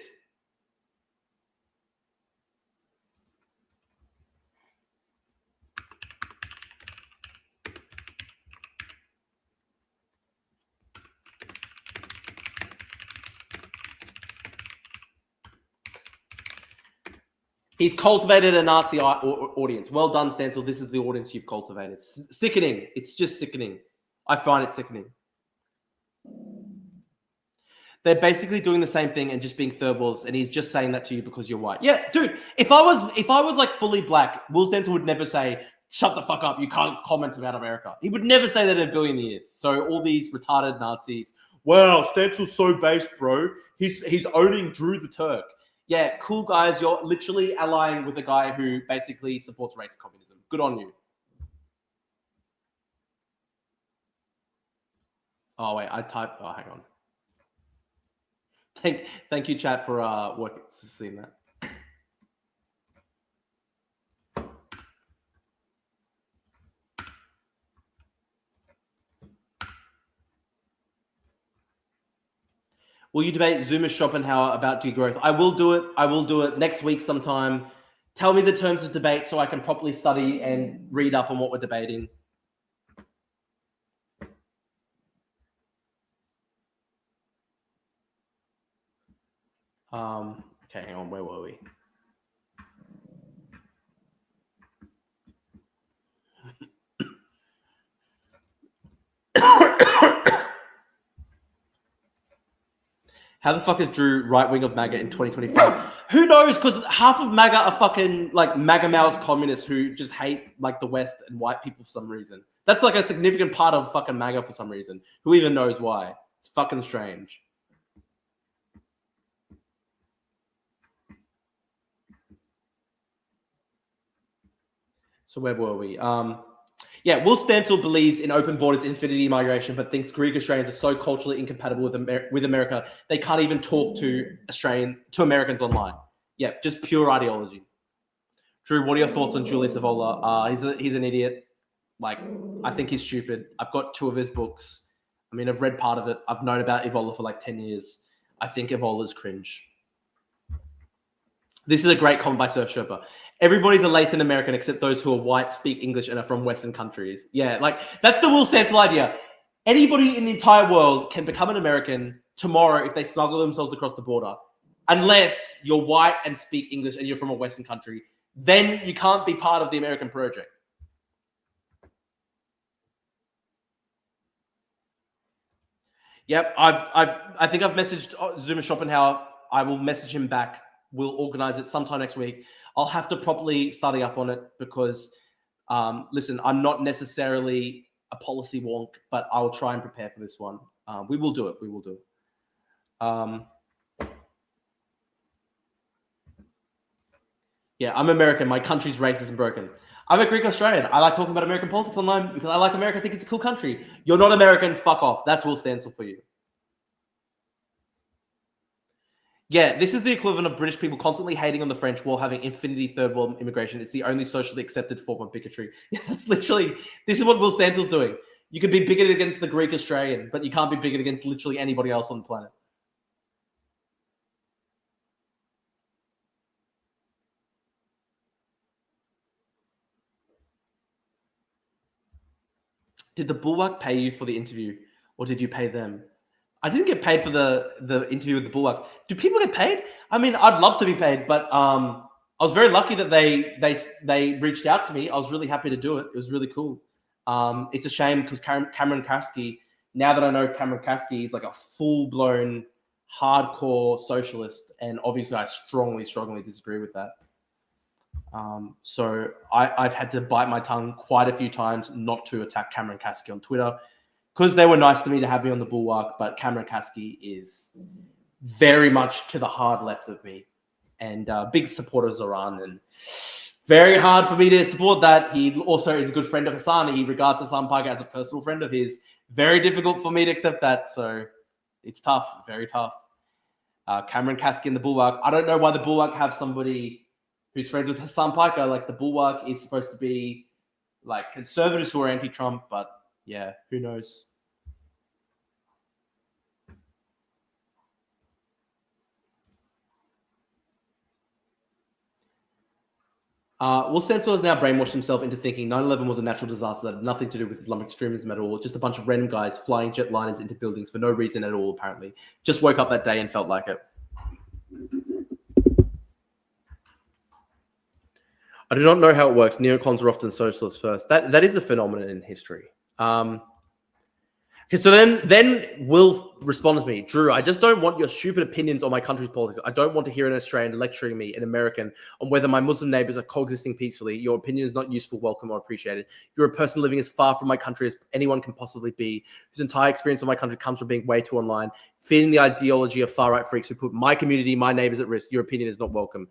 He's cultivated a Nazi audience. Well done, Stancil. This is the audience you've cultivated. Sickening. It's just sickening. I find it sickening. They're basically doing the same thing and just being third worlds, and he's just saying that to you because you're white. Yeah, dude. If I was like fully black, Will Stancil would never say, "Shut the fuck up. You can't comment about America." He would never say that in a billion years. So all these retarded Nazis. Wow, Stancil's so based, bro. He's owning Drew the Turk. Yeah, cool guys. You're literally allying with a guy who basically supports race communism. Good on you. Oh, wait. Oh, hang on. Thank you, chat, for working seeing that. Will you debate Zuma Schopenhauer about degrowth? I will do it. I will do it next week sometime. Tell me the terms of debate so I can properly study and read up on what we're debating. Okay, hang on. Where were we? How the fuck is Drew right wing of MAGA in 2025? Who knows? Because half of MAGA are fucking like MAGA mouse communists who just hate like the West and white people for some reason. That's like a significant part of fucking MAGA for some reason. Who even knows why? It's fucking strange. So where were we? Yeah, Will Stancil believes in open borders, infinity migration, but thinks Greek Australians are so culturally incompatible with America they can't even talk to Americans online. Yeah, just pure ideology. Drew, what are your thoughts on Julius Evola? He's an idiot. Like, I think he's stupid. I've got 2 of his books. I mean, I've read part of it. I've known about Evola for like 10 years. I think Evola's cringe. This is a great comment by Surf Sherpa. Everybody's a Latin American except those who are white, speak English, and are from Western countries. Yeah, like that's the Will Stancil idea. Anybody in the entire world can become an American tomorrow if they smuggle themselves across the border. Unless you're white and speak English and you're from a Western country. Then you can't be part of the American project. Yep, I think I've messaged Zuma Schopenhauer. I will message him back. We'll organize it sometime next week. I'll have to properly study up on it because, listen, I'm not necessarily a policy wonk, but I'll try and prepare for this one. We will do it. We will do it. Yeah, I'm American. My country's racist and broken. I'm a Greek Australian. I like talking about American politics online because I like America. I think it's a cool country. You're not American. Fuck off. That's Will Stancil for you. Yeah, this is the equivalent of British people constantly hating on the French while having infinity third world immigration. It's the only socially accepted form of bigotry. Yeah, that's literally, this is what Will Stancil's doing. You can be bigoted against the Greek Australian, but you can't be bigoted against literally anybody else on the planet. Did the Bulwark pay you for the interview or did you pay them? I didn't get paid for the interview with the Bulwark. Do people get paid? I mean, I'd love to be paid, but I was very lucky that they reached out to me. I was really happy to do it. It was really cool. It's a shame because Cameron Kasky, now that I know Cameron Kasky is like a full-blown hardcore socialist, and obviously I strongly disagree with that. So I've had to bite my tongue quite a few times not to attack Cameron Kasky on Twitter. Because they were nice to me to have me on the Bulwark, but Cameron Kasky is very much to the hard left of me. And big supporter of Iran. And very hard for me to support that. He also is a good friend of Hassan. He regards Hassan Parker as a personal friend of his. Very difficult for me to accept that. So it's tough, very tough. Cameron Kasky and the Bulwark. I don't know why the Bulwark have somebody who's friends with Hassan Parker. Like the Bulwark is supposed to be like conservatives who are anti-Trump, but yeah, who knows? Will Stancil has now brainwashed himself into thinking 9/11 was a natural disaster that had nothing to do with Islamic extremism at all. Just a bunch of random guys flying jetliners into buildings for no reason at all, apparently. Just woke up that day and felt like it. I do not know how it works. Neocons are often socialists first. That is a phenomenon in history. Okay, so then Will responds to me, Drew, I just don't want your stupid opinions on my country's politics. I don't want to hear an Australian lecturing me, an American, on whether my Muslim neighbors are coexisting peacefully. Your opinion is not useful, welcome, or appreciated. You're a person living as far from my country as anyone can possibly be, whose entire experience of my country comes from being way too online, feeding the ideology of far-right freaks who put my community, my neighbors at risk. Your opinion is not welcome.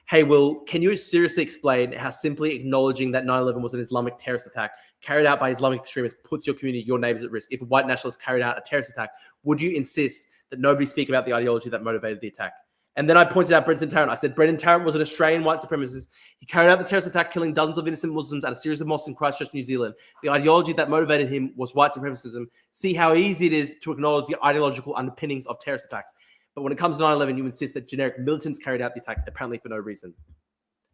Hey, Will, can you seriously explain how simply acknowledging that 9/11 was an Islamic terrorist attack carried out by Islamic extremists puts your community, your neighbors at risk? If a white nationalist carried out a terrorist attack, would you insist that nobody speak about the ideology that motivated the attack. And then I pointed out Brenton Tarrant. I said, Brenton Tarrant was an Australian white supremacist. He carried out the terrorist attack, killing dozens of innocent Muslims at a series of mosques in Christchurch, New Zealand. The ideology that motivated him was white supremacism. See how easy it is to acknowledge the ideological underpinnings of terrorist attacks. But when it comes to 9/11, you insist that generic militants carried out the attack, apparently for no reason.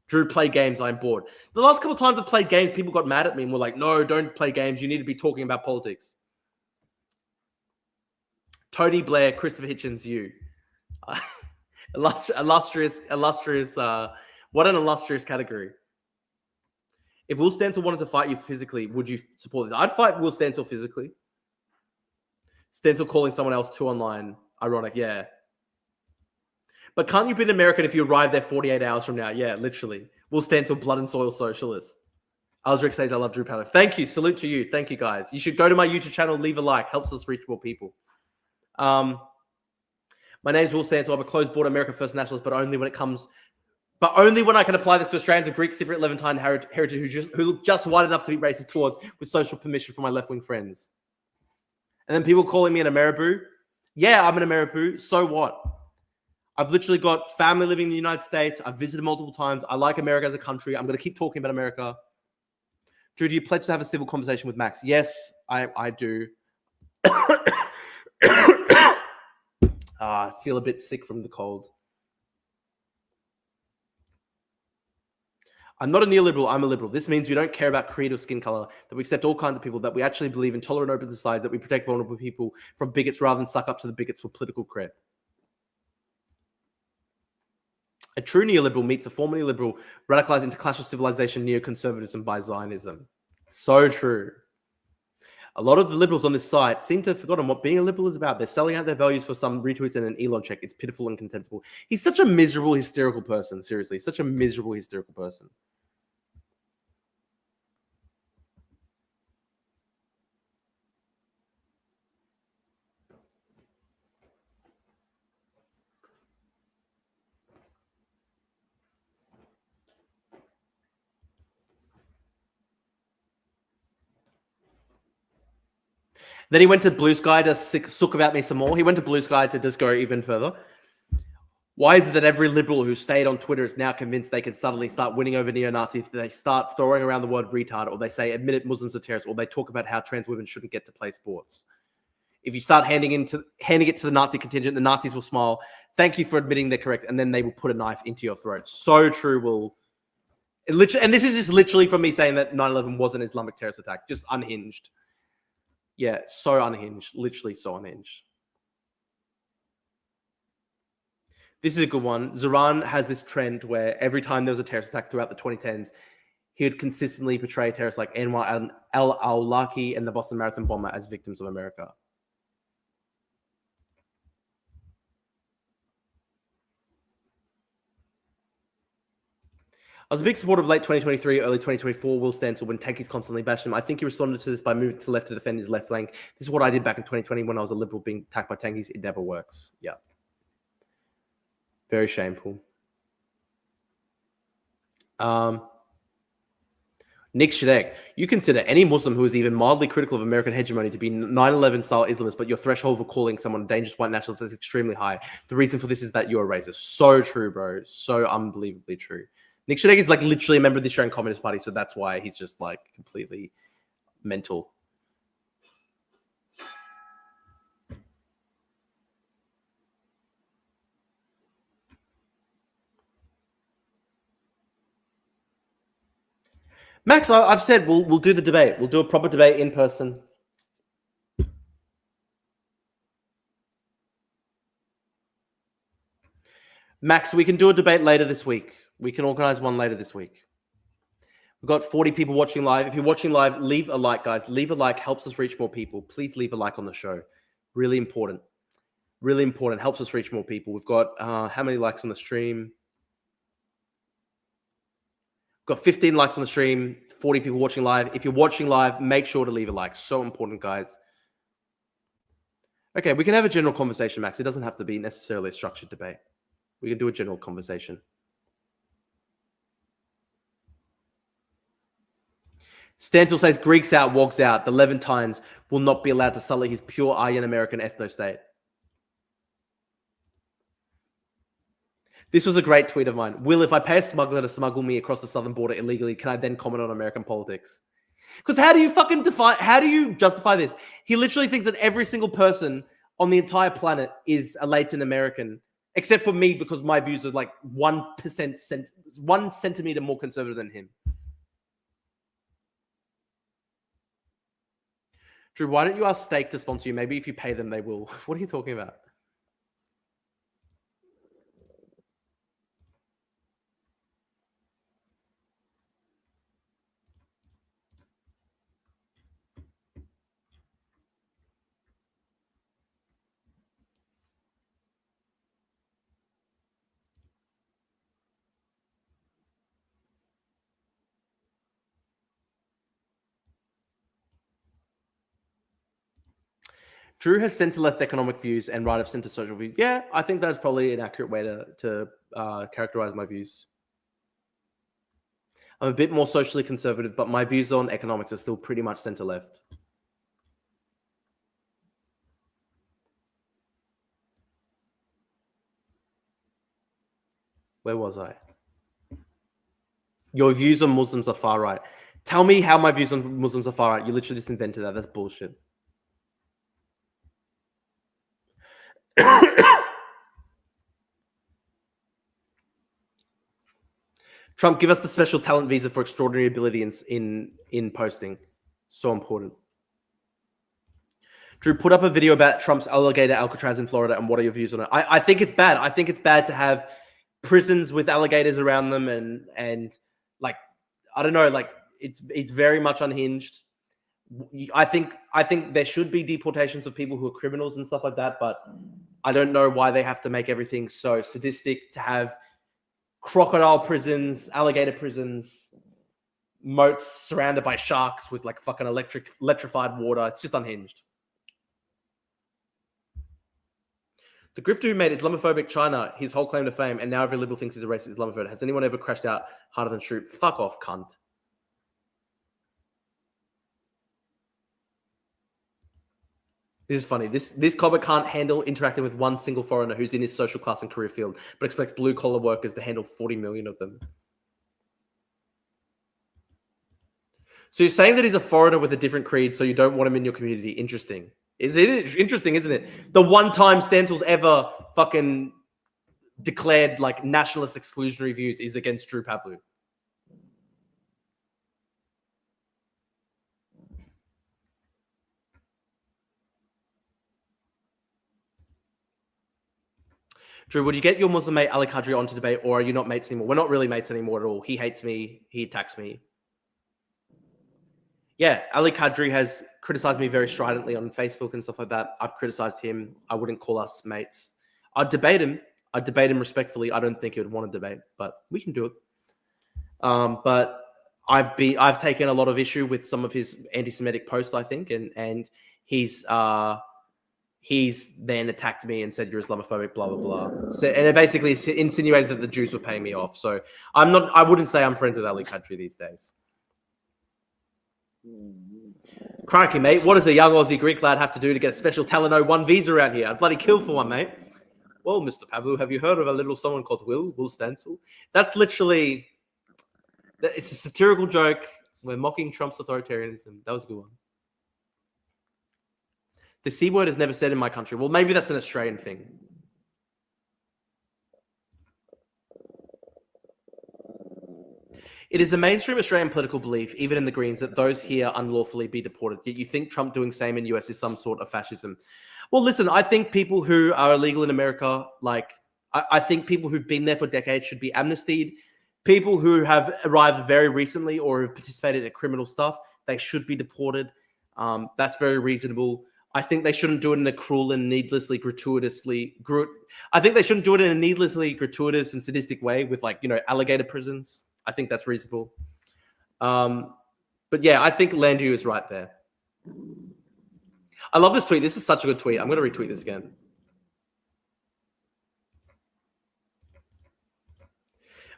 Drew, play games. I'm bored. The last couple of times I've played games, people got mad at me and were like, no, don't play games. You need to be talking about politics. Tony Blair, Christopher Hitchens, you. Illustrious, what an illustrious category. If Will Stancil wanted to fight you physically, would you support this? I'd fight Will Stancil physically. Stancil calling someone else too online. Ironic, yeah. But can't you be an American if you arrive there 48 hours from now? Yeah, literally. Will Stancil, blood and soil socialist. Aldrich says, I love Drew Pally. Thank you. Salute to you. Thank you, guys. You should go to my YouTube channel, leave a like. Helps us reach more people. My name's Will Stancil. I'm a closed-border American First Nationalist, but only when I can apply this to Australians of Greek, Cypriot, Levantine heritage who look just white enough to be racist towards, with social permission from my left-wing friends. And then people calling me an Ameriboo. Yeah, I'm an Ameriboo. So what? I've literally got family living in the United States. I've visited multiple times. I like America as a country. I'm going to keep talking about America. Drew, do you pledge to have a civil conversation with Max? Yes, I do. I feel a bit sick from the cold. I'm not a neoliberal, I'm a liberal. This means we don't care about creed or skin color, that we accept all kinds of people, that we actually believe in tolerant open society, that we protect vulnerable people from bigots rather than suck up to the bigots for political cred. A true neoliberal meets a former neoliberal radicalized into clash of civilization neoconservatism by Zionism. So true. A lot of the liberals on this site seem to have forgotten what being a liberal is about. They're selling out their values for some retweets and an Elon check. It's pitiful and contemptible. He's such a miserable, hysterical person. Seriously, such a miserable, hysterical person. Then he went to Blue Sky to sook about me some more. He went to Blue Sky to just go even further. Why is it that every liberal who stayed on Twitter is now convinced they can suddenly start winning over neo-Nazis if they start throwing around the word retard, or they say admitted Muslims are terrorists, or they talk about how trans women shouldn't get to play sports? If you start handing it to the Nazi contingent, the Nazis will smile. Thank you for admitting they're correct, and then they will put a knife into your throat. So true, Will. And this is just literally from me saying that 9/11 was an Islamic terrorist attack. Just unhinged. Yeah, so unhinged. Literally so unhinged. This is a good one. Zoran has this trend where every time there was a terrorist attack throughout the 2010s, he would consistently portray terrorists like Anwar al-Awlaki and the Boston Marathon bomber as victims of America. I was a big supporter of late 2023, early 2024 Will Stancil when Tankies constantly bashed him. I think he responded to this by moving to the left to defend his left flank. This is what I did back in 2020 when I was a liberal being attacked by Tankies. It never works. Yeah. Very shameful. Nick Shadek, you consider any Muslim who is even mildly critical of American hegemony to be 9/11 style Islamist, but your threshold for calling someone a dangerous white nationalist is extremely high. The reason for this is that you're a racist. So true, bro. So unbelievably true. Nick Shadek is like literally a member of the Australian Communist Party, so that's why he's just like completely mental. Max, I've said we'll do the debate. We'll do a proper debate in person. Max, we can do a debate later this week. We can organize one later this week. We've got 40 people watching live. If you're watching live, leave a like, guys. Leave a like. Helps us reach more people. Please leave a like on the show. Really important. Really important. Helps us reach more people. We've got how many likes on the stream? We've got 15 likes on the stream. 40 people watching live. If you're watching live, make sure to leave a like. So important, guys. Okay, we can have a general conversation, Max. It doesn't have to be necessarily a structured debate. We can do a general conversation. Stancil says Greeks out, wogs out. The Levantines will not be allowed to sully his pure Aryan American ethno-state. This was a great tweet of mine. Will, if I pay a smuggler to smuggle me across the southern border illegally, can I then comment on American politics? Because how do you justify this? He literally thinks that every single person on the entire planet is a Latin American, except for me, because my views are like 1 centimeter more conservative than him. Drew, why don't you ask Steak to sponsor you? Maybe if you pay them, they will. What are you talking about? Drew has center-left economic views and right-of-center social views. Yeah, I think that's probably an accurate way to characterize my views. I'm a bit more socially conservative, but my views on economics are still pretty much center-left. Where was I? Your views on Muslims are far-right. Tell me how my views on Muslims are far-right. You literally just invented that. That's bullshit. Trump, give us the special talent visa for extraordinary ability in posting. So important. Drew, put up a video about Trump's alligator Alcatraz in Florida, and what are your views on it? I think it's bad. I think it's bad to have prisons with alligators around them, and like, I don't know, like it's very much unhinged. I think there should be deportations of people who are criminals and stuff like that, but I don't know why they have to make everything so sadistic to have crocodile prisons, alligator prisons, moats surrounded by sharks with like fucking electrified water. It's just unhinged. The grifter who made Islamophobic China his whole claim to fame, and now every liberal thinks he's a racist Islamophobe. Has anyone ever crashed out harder than Shroop? Fuck off, cunt. This is funny. This cobbler can't handle interacting with one single foreigner who's in his social class and career field, but expects blue-collar workers to handle 40 million of them. So you're saying that he's a foreigner with a different creed, so you don't want him in your community. Interesting. Is it interesting, isn't it? The one time Stancil's ever fucking declared like nationalist exclusionary views is against Drew Pavlu. Drew, would you get your Muslim mate Ali Qadri onto debate, or are you not mates anymore? We're not really mates anymore at all. He hates me. He attacks me. Yeah, Ali Qadri has criticized me very stridently on Facebook and stuff like that. I've criticized him. I wouldn't call us mates. I'd debate him. I'd debate him respectfully. I don't think he would want to debate, but we can do it. But I've taken a lot of issue with some of his anti-Semitic posts, I think, and he's then attacked me and said you're Islamophobic, blah blah blah. So, and it basically insinuated that the Jews were paying me off. So I wouldn't say I'm friends with Ali Qadri these days. Crikey, mate. What does a young Aussie Greek lad have to do to get a special Talent 01 visa around here? I'd bloody kill for one, mate. Well, Mr. Pavlu, have you heard of a little someone called Will Stancil? That's literally, it's a satirical joke. We're mocking Trump's authoritarianism. That was a good one. The C word is never said in my country. Well, maybe that's an Australian thing. It is a mainstream Australian political belief, even in the Greens, that those here unlawfully be deported. Yet you think Trump doing same in the US is some sort of fascism. Well, listen, I think people who are illegal in America, like, I think people who've been there for decades should be amnestied. People who have arrived very recently or have participated in criminal stuff, they should be deported. That's very reasonable. I think they shouldn't do it in a cruel and needlessly I think they shouldn't do it in a needlessly gratuitous and sadistic way with, like, you know, alligator prisons. I think that's reasonable. But yeah, I think Landu is right there. I love this tweet. This is such a good tweet. I'm going to retweet this again.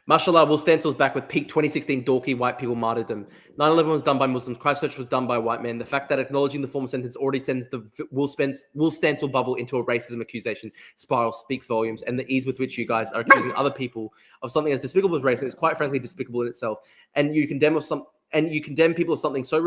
Mashallah, Will Stancil's back with peak 2016 dorky white people martyrdom. 9/11 was done by Muslims. Christchurch was done by white men. The fact that acknowledging the former sentence already sends the Will Stancil bubble into a racism accusation spiral speaks volumes. And the ease with which you guys are accusing other people of something as despicable as racism is quite frankly despicable in itself. And you condemn people of something so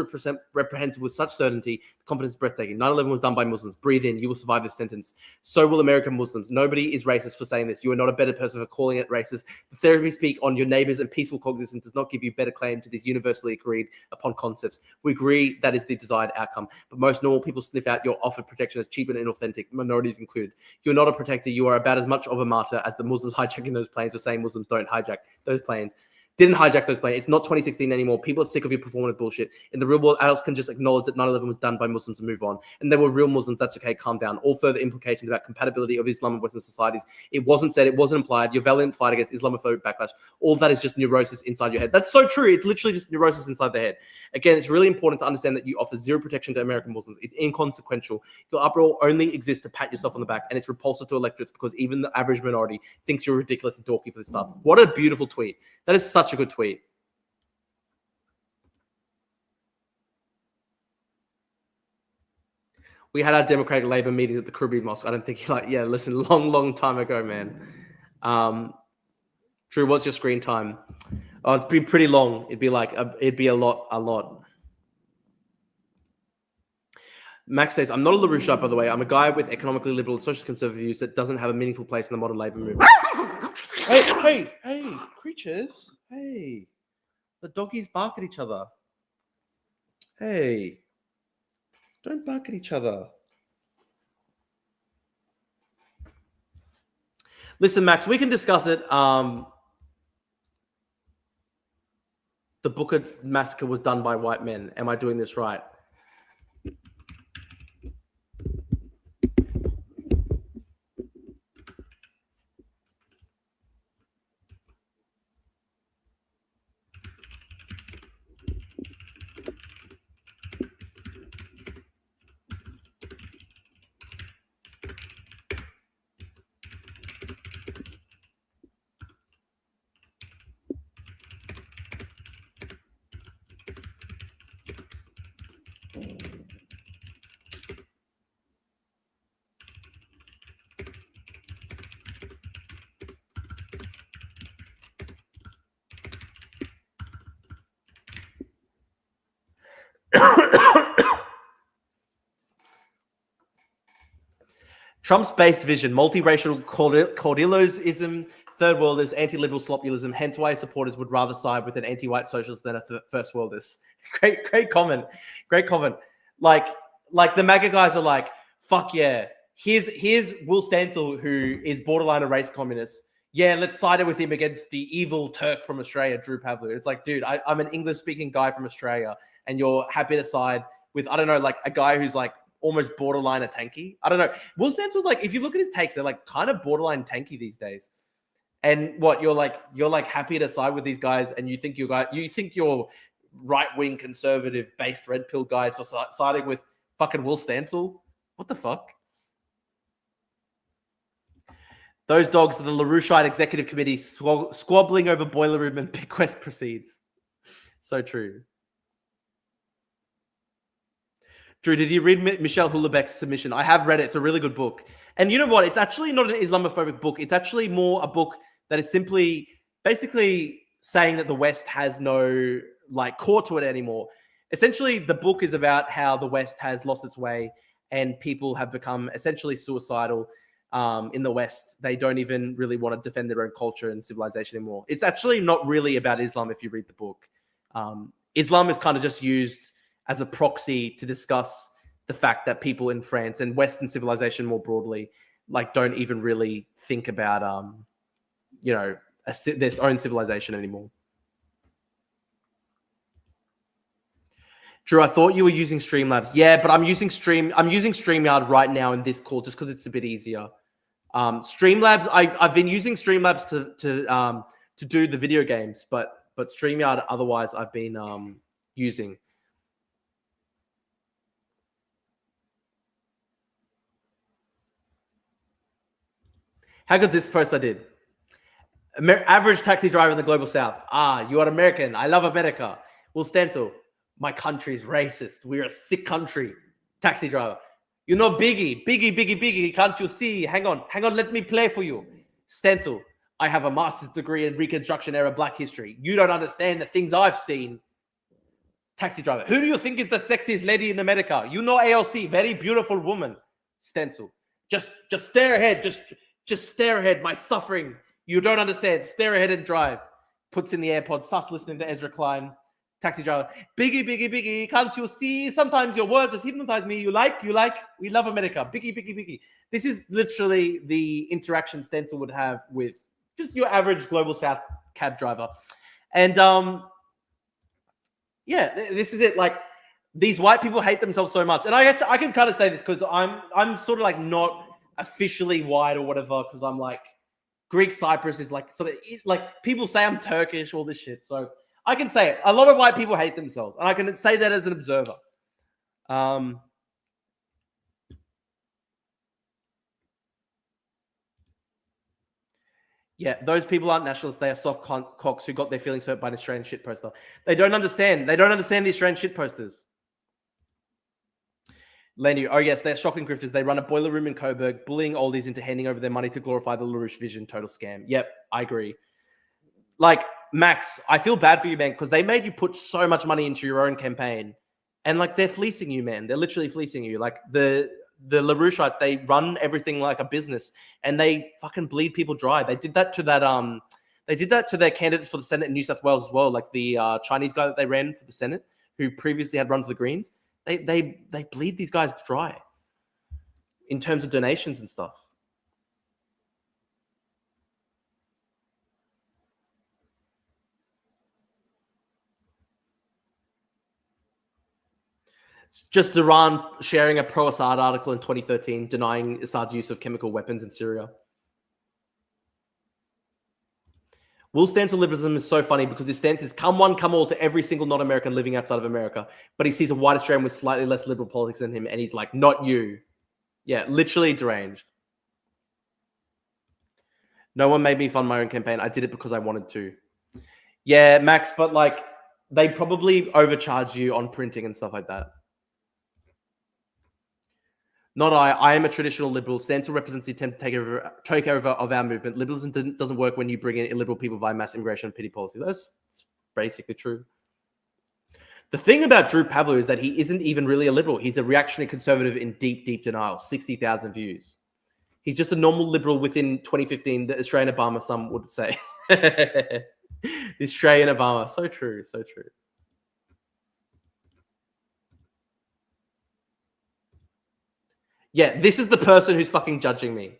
reprehensible with such certainty, confidence is breathtaking. 9/11 was done by Muslims. Breathe in. You will survive this sentence. So will American Muslims. Nobody is racist for saying this. You are not a better person for calling it racist. The therapy speak on your neighbors and peaceful coexistence does not give you better claim to these universally agreed upon concepts. We agree that is the desired outcome, but most normal people sniff out your offered protection as cheap and inauthentic, minorities included. You're not a protector. You are about as much of a martyr as the Muslims hijacking those planes for saying Muslims don't hijack those planes. Didn't hijack those planes. It's not 2016 anymore. People are sick of your performative bullshit. In the real world, adults can just acknowledge that 9/11 was done by Muslims and move on. And they were real Muslims. That's okay. Calm down. All further implications about compatibility of Islam and Western societies. It wasn't said. It wasn't implied. Your valiant fight against Islamophobic backlash. All that is just neurosis inside your head. That's so true. It's literally just neurosis inside the head. Again, it's really important to understand that you offer zero protection to American Muslims. It's inconsequential. Your uproar only exists to pat yourself on the back. And it's repulsive to electorates because even the average minority thinks you're ridiculous and dorky for this stuff. What a beautiful tweet. That is such a good tweet. We had our Democratic Labour meetings at the Caribbean Mosque. I don't think listen, long time ago, man. Drew, what's your screen time? Oh, it'd be pretty long. It'd be a lot. Max says, I'm not a LaRouche, by the way. I'm a guy with economically liberal and social conservative views that doesn't have a meaningful place in the modern Labour movement. Hey, creatures. Hey, the doggies bark at each other. Hey. Don't bark at each other. Listen, Max, we can discuss it. The Booker massacre was done by white men. Am I doing this right? Trump's based vision, multiracial cordialism, third worlders, anti-liberal slopulism, hence why his supporters would rather side with an anti-white socialist than a first worldist. Great comment. Like the MAGA guys are like, fuck yeah. Here's Will Stancil, who is borderline a race communist. Yeah, let's side it with him against the evil Turk from Australia, Drew Pavlu. It's like, dude, I'm an English-speaking guy from Australia, and you're happy to side with, I don't know, like a guy who's like almost borderline a tanky. I don't know. Will Stancil, like, if you look at his takes, they're like kind of borderline tanky these days. And what you're like happy to side with these guys, and you think you're right-wing conservative based red pill guys for siding with fucking Will Stancil. What the fuck? Those dogs are the LaRoucheite Executive Committee squabbling over boiler room and bequest proceeds. So true. Drew, did you read Michelle Houellebecq's submission? I have read it. It's a really good book. And you know what? It's actually not an Islamophobic book. It's actually more a book that is simply basically saying that the West has no like core to it anymore. Essentially, the book is about how the West has lost its way and people have become essentially suicidal in the West. They don't even really want to defend their own culture and civilization anymore. It's actually not really about Islam if you read the book. Islam is kind of just used as a proxy to discuss the fact that people in France and Western civilization more broadly, like, don't even really think about, their own civilization anymore. Drew, I thought you were using Streamlabs. Yeah, but I'm using StreamYard right now in this call just because it's a bit easier. Streamlabs, I've been using Streamlabs to do the video games, but StreamYard otherwise I've been using. How good's this post I did? Average taxi driver in the global south. Ah, you are American. I love America. Will Stancil, my country's racist. We're a sick country. Taxi driver. You know Biggie. Biggie. Can't you see? Hang on. Let me play for you. Stancil, I have a master's degree in Reconstruction era Black history. You don't understand the things I've seen. Taxi driver. Who do you think is the sexiest lady in America? You know AOC. Very beautiful woman. Stancil. Just stare ahead. Just stare ahead. My suffering. You don't understand. Stare ahead and drive. Puts in the AirPods. Starts listening to Ezra Klein. Taxi driver. Biggie. Can't you see? Sometimes your words just hypnotize me. You like. We love America. Biggie. This is literally the interaction Stancil would have with just your average global south cab driver. And yeah, this is it. Like, these white people hate themselves so much. And I can kind of say this because I'm sort of like not officially white or whatever, because I'm like, Greek Cyprus is like sort of like, people say I'm Turkish, all this shit. So I can say it. A lot of white people hate themselves, and I can say that as an observer. Yeah, those people aren't nationalists. They are soft cocks who got their feelings hurt by an Australian shit poster. They don't understand. They don't understand the Australian shit posters. Lenny, oh yes, they're shocking grifters. They run a boiler room in Coburg, bullying oldies into handing over their money to glorify the LaRouche vision. Total scam. Yep, I agree. Like, Max, I feel bad for you, man, because they made you put so much money into your own campaign, and like, they're fleecing you, man. They're literally fleecing you. Like, the LaRoucheites, they run everything like a business, and they fucking bleed people dry. They did that to their candidates for the Senate in New South Wales as well. Like the Chinese guy that they ran for the Senate, who previously had run for the Greens. They bleed these guys dry in terms of donations and stuff. Just Iran sharing a pro-Assad article in 2013 denying Assad's use of chemical weapons in Syria. Will's stance on liberalism is so funny because his stance is come one, come all to every single non-American living outside of America. But he sees a white Australian with slightly less liberal politics than him, and he's like, not you. Yeah, literally deranged. No one made me fund my own campaign. I did it because I wanted to. Yeah, Max, but like, they probably overcharge you on printing and stuff like that. Not I. I am a traditional liberal. Stancil represents the attempt to take over of our movement. Liberalism doesn't work when you bring in illiberal people via mass immigration and pity policy. That's basically true. The thing about Drew Pavlo is that he isn't even really a liberal. He's a reactionary conservative in deep, deep denial. 60,000 views. He's just a normal liberal within 2015, the Australian Obama, some would say. The Australian Obama. So true. So true. Yeah, this is the person who's fucking judging me.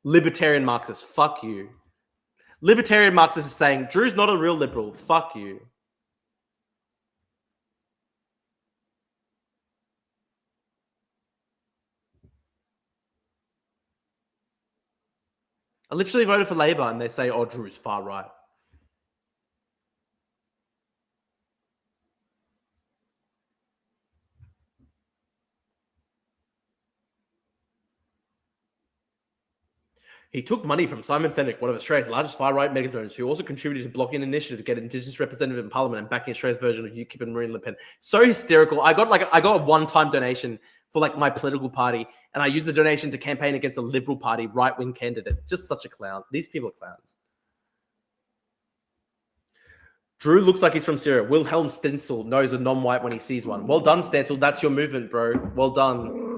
Libertarian Marxist. Fuck you. Libertarian Marxist is saying, Drew's not a real liberal. Fuck you. I literally voted for Labour and they say, oh, Drew's far right. He took money from Simon Fenwick, one of Australia's largest far-right megadonors, who also contributed to blocking an initiative to get an Indigenous representative in Parliament and backing Australia's version of UKIP and Marine Le Pen. So hysterical. I got a one-time donation for like my political party, and I used the donation to campaign against a Liberal Party right-wing candidate. Just such a clown. These people are clowns. Drew looks like he's from Syria. Wilhelm Stancil knows a non-white when he sees one. Well done, Stancil. That's your movement, bro. Well done.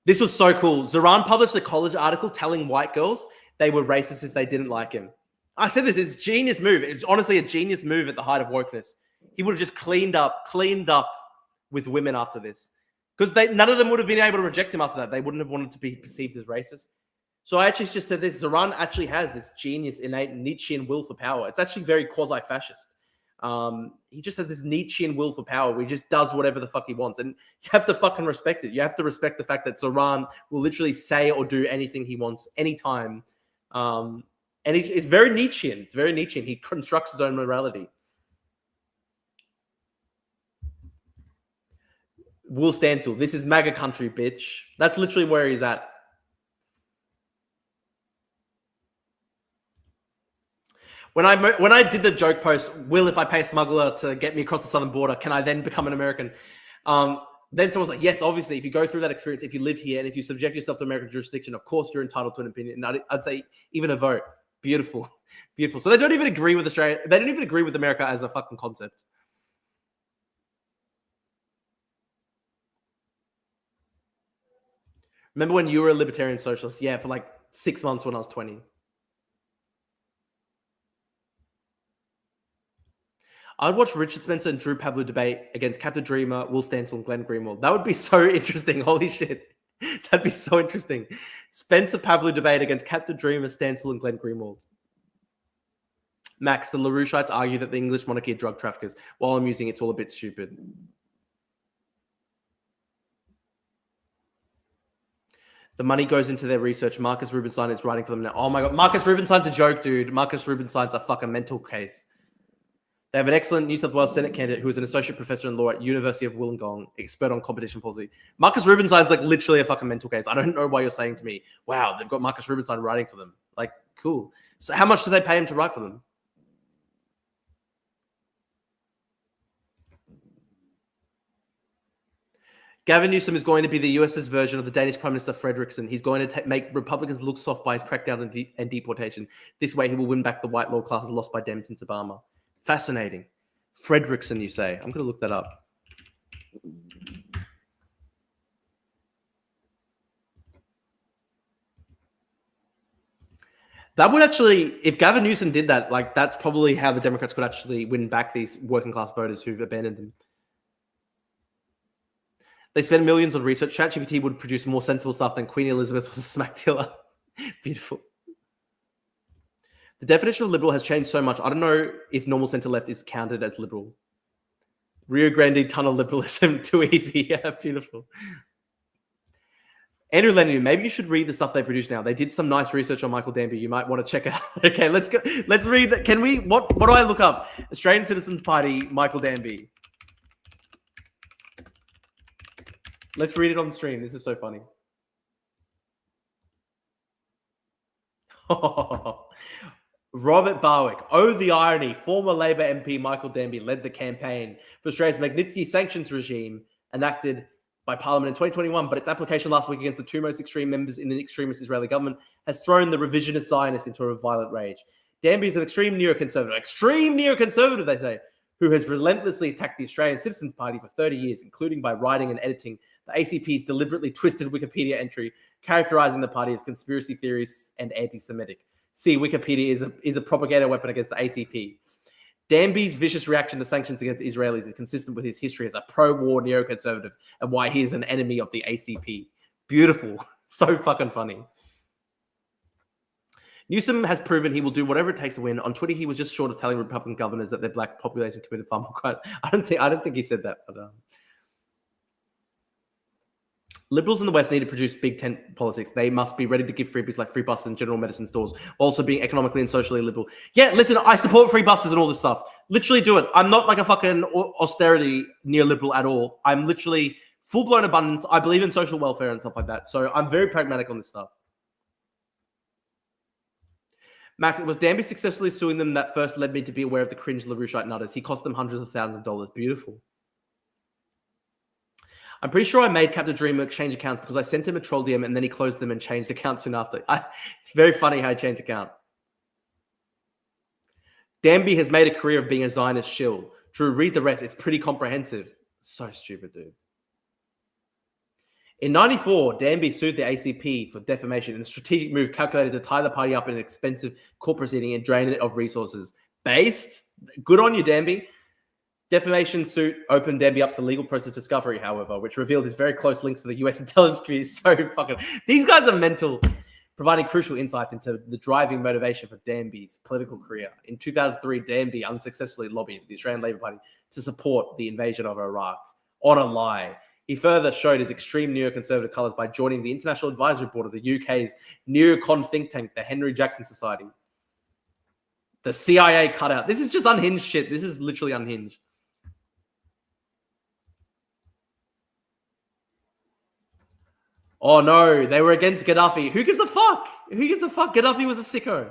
This was so cool. Zoran published a college article telling white girls they were racist if they didn't like him. I said this, it's a genius move. It's honestly a genius move at the height of wokeness. He would have just cleaned up with women after this. Because none of them would have been able to reject him after that. They wouldn't have wanted to be perceived as racist. So I actually just said this. Zoran actually has this genius, innate Nietzschean will for power. It's actually very quasi-fascist. He just has this Nietzschean will for power where he just does whatever the fuck he wants. And you have to fucking respect it. You have to respect the fact that Zoran will literally say or do anything he wants anytime. And it's very Nietzschean. It's very Nietzschean. He constructs his own morality. Will Stancil. This is MAGA country, bitch. That's literally where he's at. When I did the joke post, will if I pay a smuggler to get me across the southern border, can I then become an American? Then someone's like, yes, obviously, if you go through that experience, if you live here, and if you subject yourself to American jurisdiction, of course you're entitled to an opinion. And I'd say even a vote. Beautiful. Beautiful. So they don't even agree with Australia. They don't even agree with America as a fucking concept. Remember when you were a libertarian socialist? Yeah, for like 6 months when I was 20. I'd watch Richard Spencer and Drew Pavlou debate against Captain Dreamer, Will Stancil, and Glenn Greenwald. That would be so interesting. Holy shit. That'd be so interesting. Spencer Pavlou debate against Captain Dreamer, Stancil, and Glenn Greenwald. Max, the LaRouchites argue that the English monarchy are drug traffickers. While I'm using it's all a bit stupid. The money goes into their research. Marcus Rubinstein is writing for them now. Oh my God. Marcus Rubinstein's a joke, dude. Marcus Rubinstein's a fucking mental case. They have an excellent New South Wales Senate candidate who is an associate professor in law at University of Wollongong, expert on competition policy. Marcus Rubinstein's like literally a fucking mental case. I don't know why you're saying to me, wow, they've got Marcus Rubinstein writing for them. Like, cool. So how much do they pay him to write for them? Gavin Newsom is going to be the US's version of the Danish Prime Minister Frederiksen. He's going to make Republicans look soft by his crackdown and deportation. This way he will win back the white law classes lost by Dems since Obama. Fascinating. Frederiksen, you say? I'm going to look that up. That would actually, if Gavin Newsom did that, like that's probably how the Democrats could actually win back these working class voters who've abandoned them. They spend millions on research. ChatGPT would produce more sensible stuff than Queen Elizabeth was a smack dealer. Beautiful. The definition of liberal has changed so much. I don't know if normal center left is counted as liberal. Rio Grande tunnel liberalism, too easy. Yeah, beautiful. Andrew Lennon, maybe you should read the stuff they produce now. They did some nice research on Michael Danby. You might want to check it out. Okay, let's go. Let's read that. Can we? What do I look up? Australian Citizens Party, Michael Danby. Let's read it on the stream. This is so funny. Robert Barwick. Oh, the irony. Former Labor MP Michael Danby led the campaign for Australia's Magnitsky sanctions regime enacted by Parliament in 2021, but its application last week against the two most extreme members in the extremist Israeli government has thrown the revisionist Zionists into a violent rage. Danby is an extreme neoconservative, they say, who has relentlessly attacked the Australian Citizens Party for 30 years, including by writing and editing the ACP's deliberately twisted Wikipedia entry characterizing the party as conspiracy theorists and anti-Semitic. See, Wikipedia is a propaganda weapon against the ACP. Danby's vicious reaction to sanctions against Israelis is consistent with his history as a pro-war neoconservative and why he is an enemy of the ACP. Beautiful. So fucking funny. Newsom has proven he will do whatever it takes to win. On Twitter, he was just short of telling Republican governors that their black population committed far more crime. I don't think he said that, but liberals in the West need to produce big tent politics. They must be ready to give freebies like free buses and general medicine stores, while also being economically and socially liberal. Yeah, listen, I support free buses and all this stuff. Literally do it. I'm not like a fucking austerity neoliberal at all. I'm literally full-blown abundance. I believe in social welfare and stuff like that. So I'm very pragmatic on this stuff. Max, it was Danby successfully suing them that first led me to be aware of the cringe LaRouchite nutters. He cost them hundreds of thousands of dollars. Beautiful. I'm pretty sure I made Captain Dreamer change accounts because I sent him a troll DM and then he closed them and changed accounts soon after. It's very funny how I changed account. Danby has made a career of being a Zionist shill. Drew, read the rest. It's pretty comprehensive. So stupid, dude. In 94, Danby sued the ACP for defamation in a strategic move calculated to tie the party up in an expensive court proceeding and drain it of resources. Based? Good on you, Danby. Defamation suit opened Danby up to legal process discovery, however, which revealed his very close links to the US intelligence community. So fucking... These guys are mental, providing crucial insights into the driving motivation for Danby's political career. In 2003, Danby unsuccessfully lobbied for the Australian Labor Party to support the invasion of Iraq. On a lie. He further showed his extreme neoconservative colours by joining the International Advisory Board of the UK's neocon think tank, the Henry Jackson Society. The CIA cutout. This is just unhinged shit. This is literally unhinged. Oh no, they were against Gaddafi. Who gives a fuck? Who gives a fuck? Gaddafi was a sicko.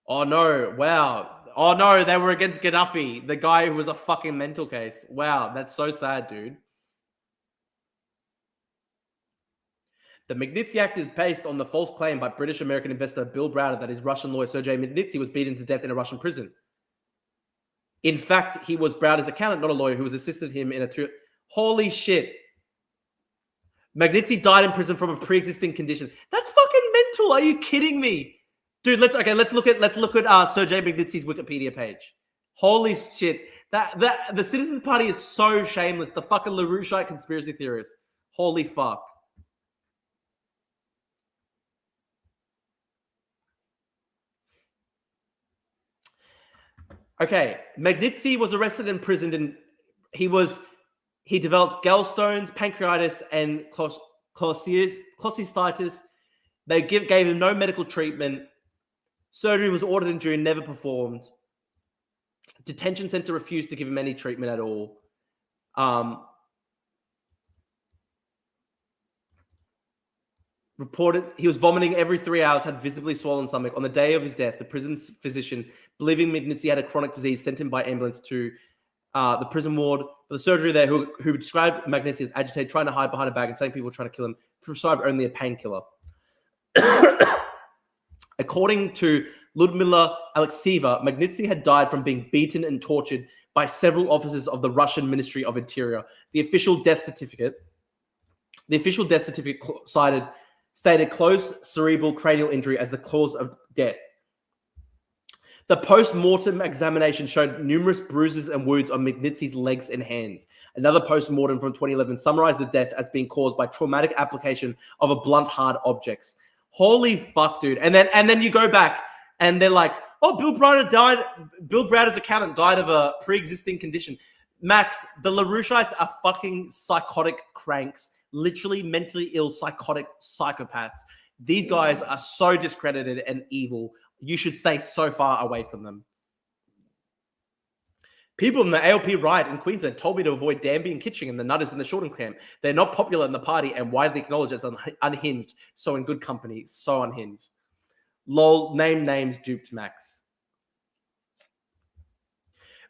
Oh no! Wow! Oh no! They were against Gaddafi, the guy who was a fucking mental case. Wow, that's so sad, dude. The Magnitsky Act is based on the false claim by British-American investor Bill Browder that his Russian lawyer Sergei Magnitsky was beaten to death in a Russian prison. In fact, he was Browder's accountant, not a lawyer, who was assisted him in a Holy shit! Magnitsky died in prison from a pre-existing condition. That's fucking mental. Are you kidding me? Dude, let's look at Sergei Magnitsky's Wikipedia page. Holy shit. That the Citizens Party is so shameless. The fucking LaRoucheite conspiracy theorists. Holy fuck. Okay, Magnitsky was arrested and imprisoned and he developed gallstones, pancreatitis, and cholecystitis. They gave him no medical treatment. Surgery was ordered and due, never performed. Detention center refused to give him any treatment at all. Reported he was vomiting every 3 hours, had visibly swollen stomach. On the day of his death, the prison physician, believing Magnitsky had a chronic disease, sent him by ambulance to the prison ward. But the surgery there, who described Magnitsky as agitated, trying to hide behind a bag and saying people were trying to kill him, prescribed only a painkiller. According to Ludmila Alexieva, Magnitsky had died from being beaten and tortured by several officers of the Russian Ministry of Interior. The official death certificate stated closed cerebral cranial injury as the cause of death. The post-mortem examination showed numerous bruises and wounds on Magnitsky's legs and hands. Another post-mortem from 2011 summarized the death as being caused by traumatic application of a blunt, hard objects. Holy fuck, dude. And then you go back and they're like, oh, Bill Browder's accountant died of a pre-existing condition. Max, the LaRoucheites are fucking psychotic cranks, literally mentally ill, psychotic psychopaths. These guys are so discredited and evil. You should stay so far away from them. People in the ALP riot in Queensland told me to avoid Danby and Kitching and the Nutters in the Shorten camp. They're not popular in the party and widely acknowledged as unhinged. So in good company, so unhinged. Lol, name names, duped Max.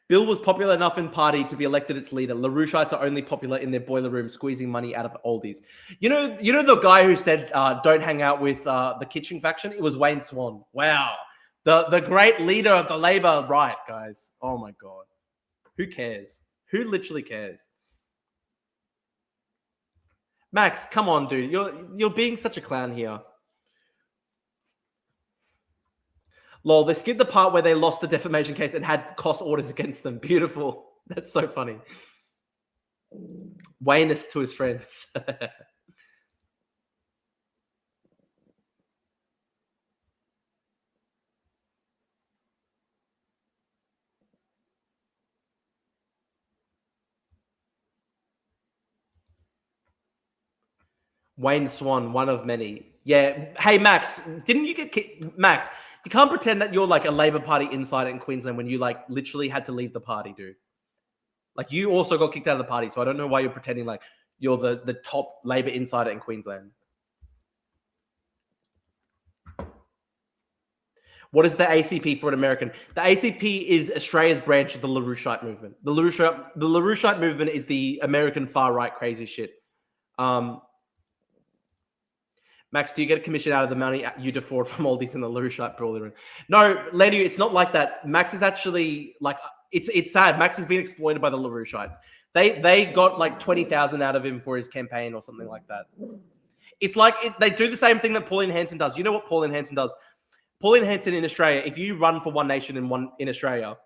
Bill was popular enough in party to be elected its leader. LaRoucheites are only popular in their boiler room, squeezing money out of oldies. You know the guy who said, don't hang out with the Kitching faction? It was Wayne Swan. Wow. The great leader of the Labor right, guys. Oh my God. Who cares? Who literally cares? Max, come on, dude. You're being such a clown here. Lol, they skipped the part where they lost the defamation case and had cost orders against them. Beautiful. That's so funny. Wayness to his friends. Wayne Swan, one of many. Yeah. Hey, Max, didn't you get kicked? Max, you can't pretend that you're like a Labor Party insider in Queensland when you like literally had to leave the party, dude. Like you also got kicked out of the party. So I don't know why you're pretending like you're the top Labor insider in Queensland. What is the ACP for an American? The ACP is Australia's branch of the LaRoucheite movement. The LaRoucheite movement is the American far-right crazy shit. Max, do you get a commission out of the money you defraud from all these in the LaRoucheite brawler? No, Lady, it's not like that. Max is actually like, it's sad. Max has been exploited by the LaRoucheites. They got like 20,000 out of him for his campaign or something like that. It's like they do the same thing that Pauline Hanson does. You know what Pauline Hanson does? Pauline Hanson in Australia, if you run for One Nation in Australia,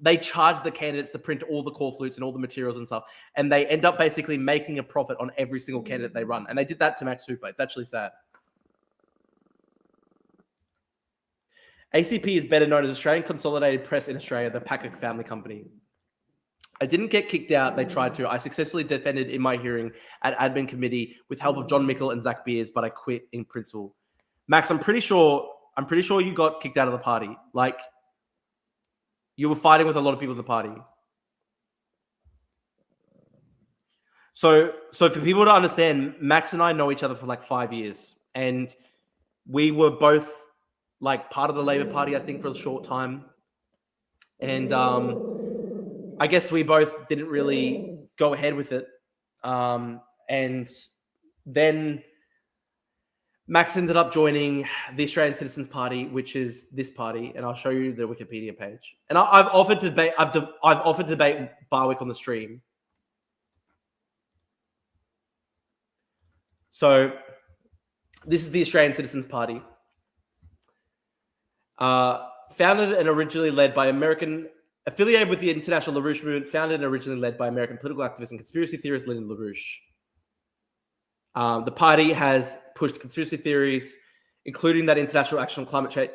they charge the candidates to print all the call flutes and all the materials and stuff. And they end up basically making a profit on every single candidate they run. And they did that to Max Hooper. It's actually sad. ACP is better known as Australian Consolidated Press in Australia, the Packer family company. I didn't get kicked out. They tried to. I successfully defended in my hearing at admin committee with help of John Mickle and Zach Beers, but I quit in principle. Max, I'm pretty sure you got kicked out of the party. Like, you were fighting with a lot of people in the party. So for people to understand, Max and I know each other for like 5 years. And we were both like part of the Labour Party, I think, for a short time. And I guess we both didn't really go ahead with it. And then Max ended up joining the Australian Citizens Party, which is this party, and I'll show you the Wikipedia page. And I've offered to debate. I've offered to debate Barwick on the stream. So this is the Australian Citizens Party, founded and originally led by affiliated with the International LaRouche Movement, founded and originally led by American political activist and conspiracy theorist Lyndon LaRouche. The party has pushed conspiracy theories, including that international action on climate change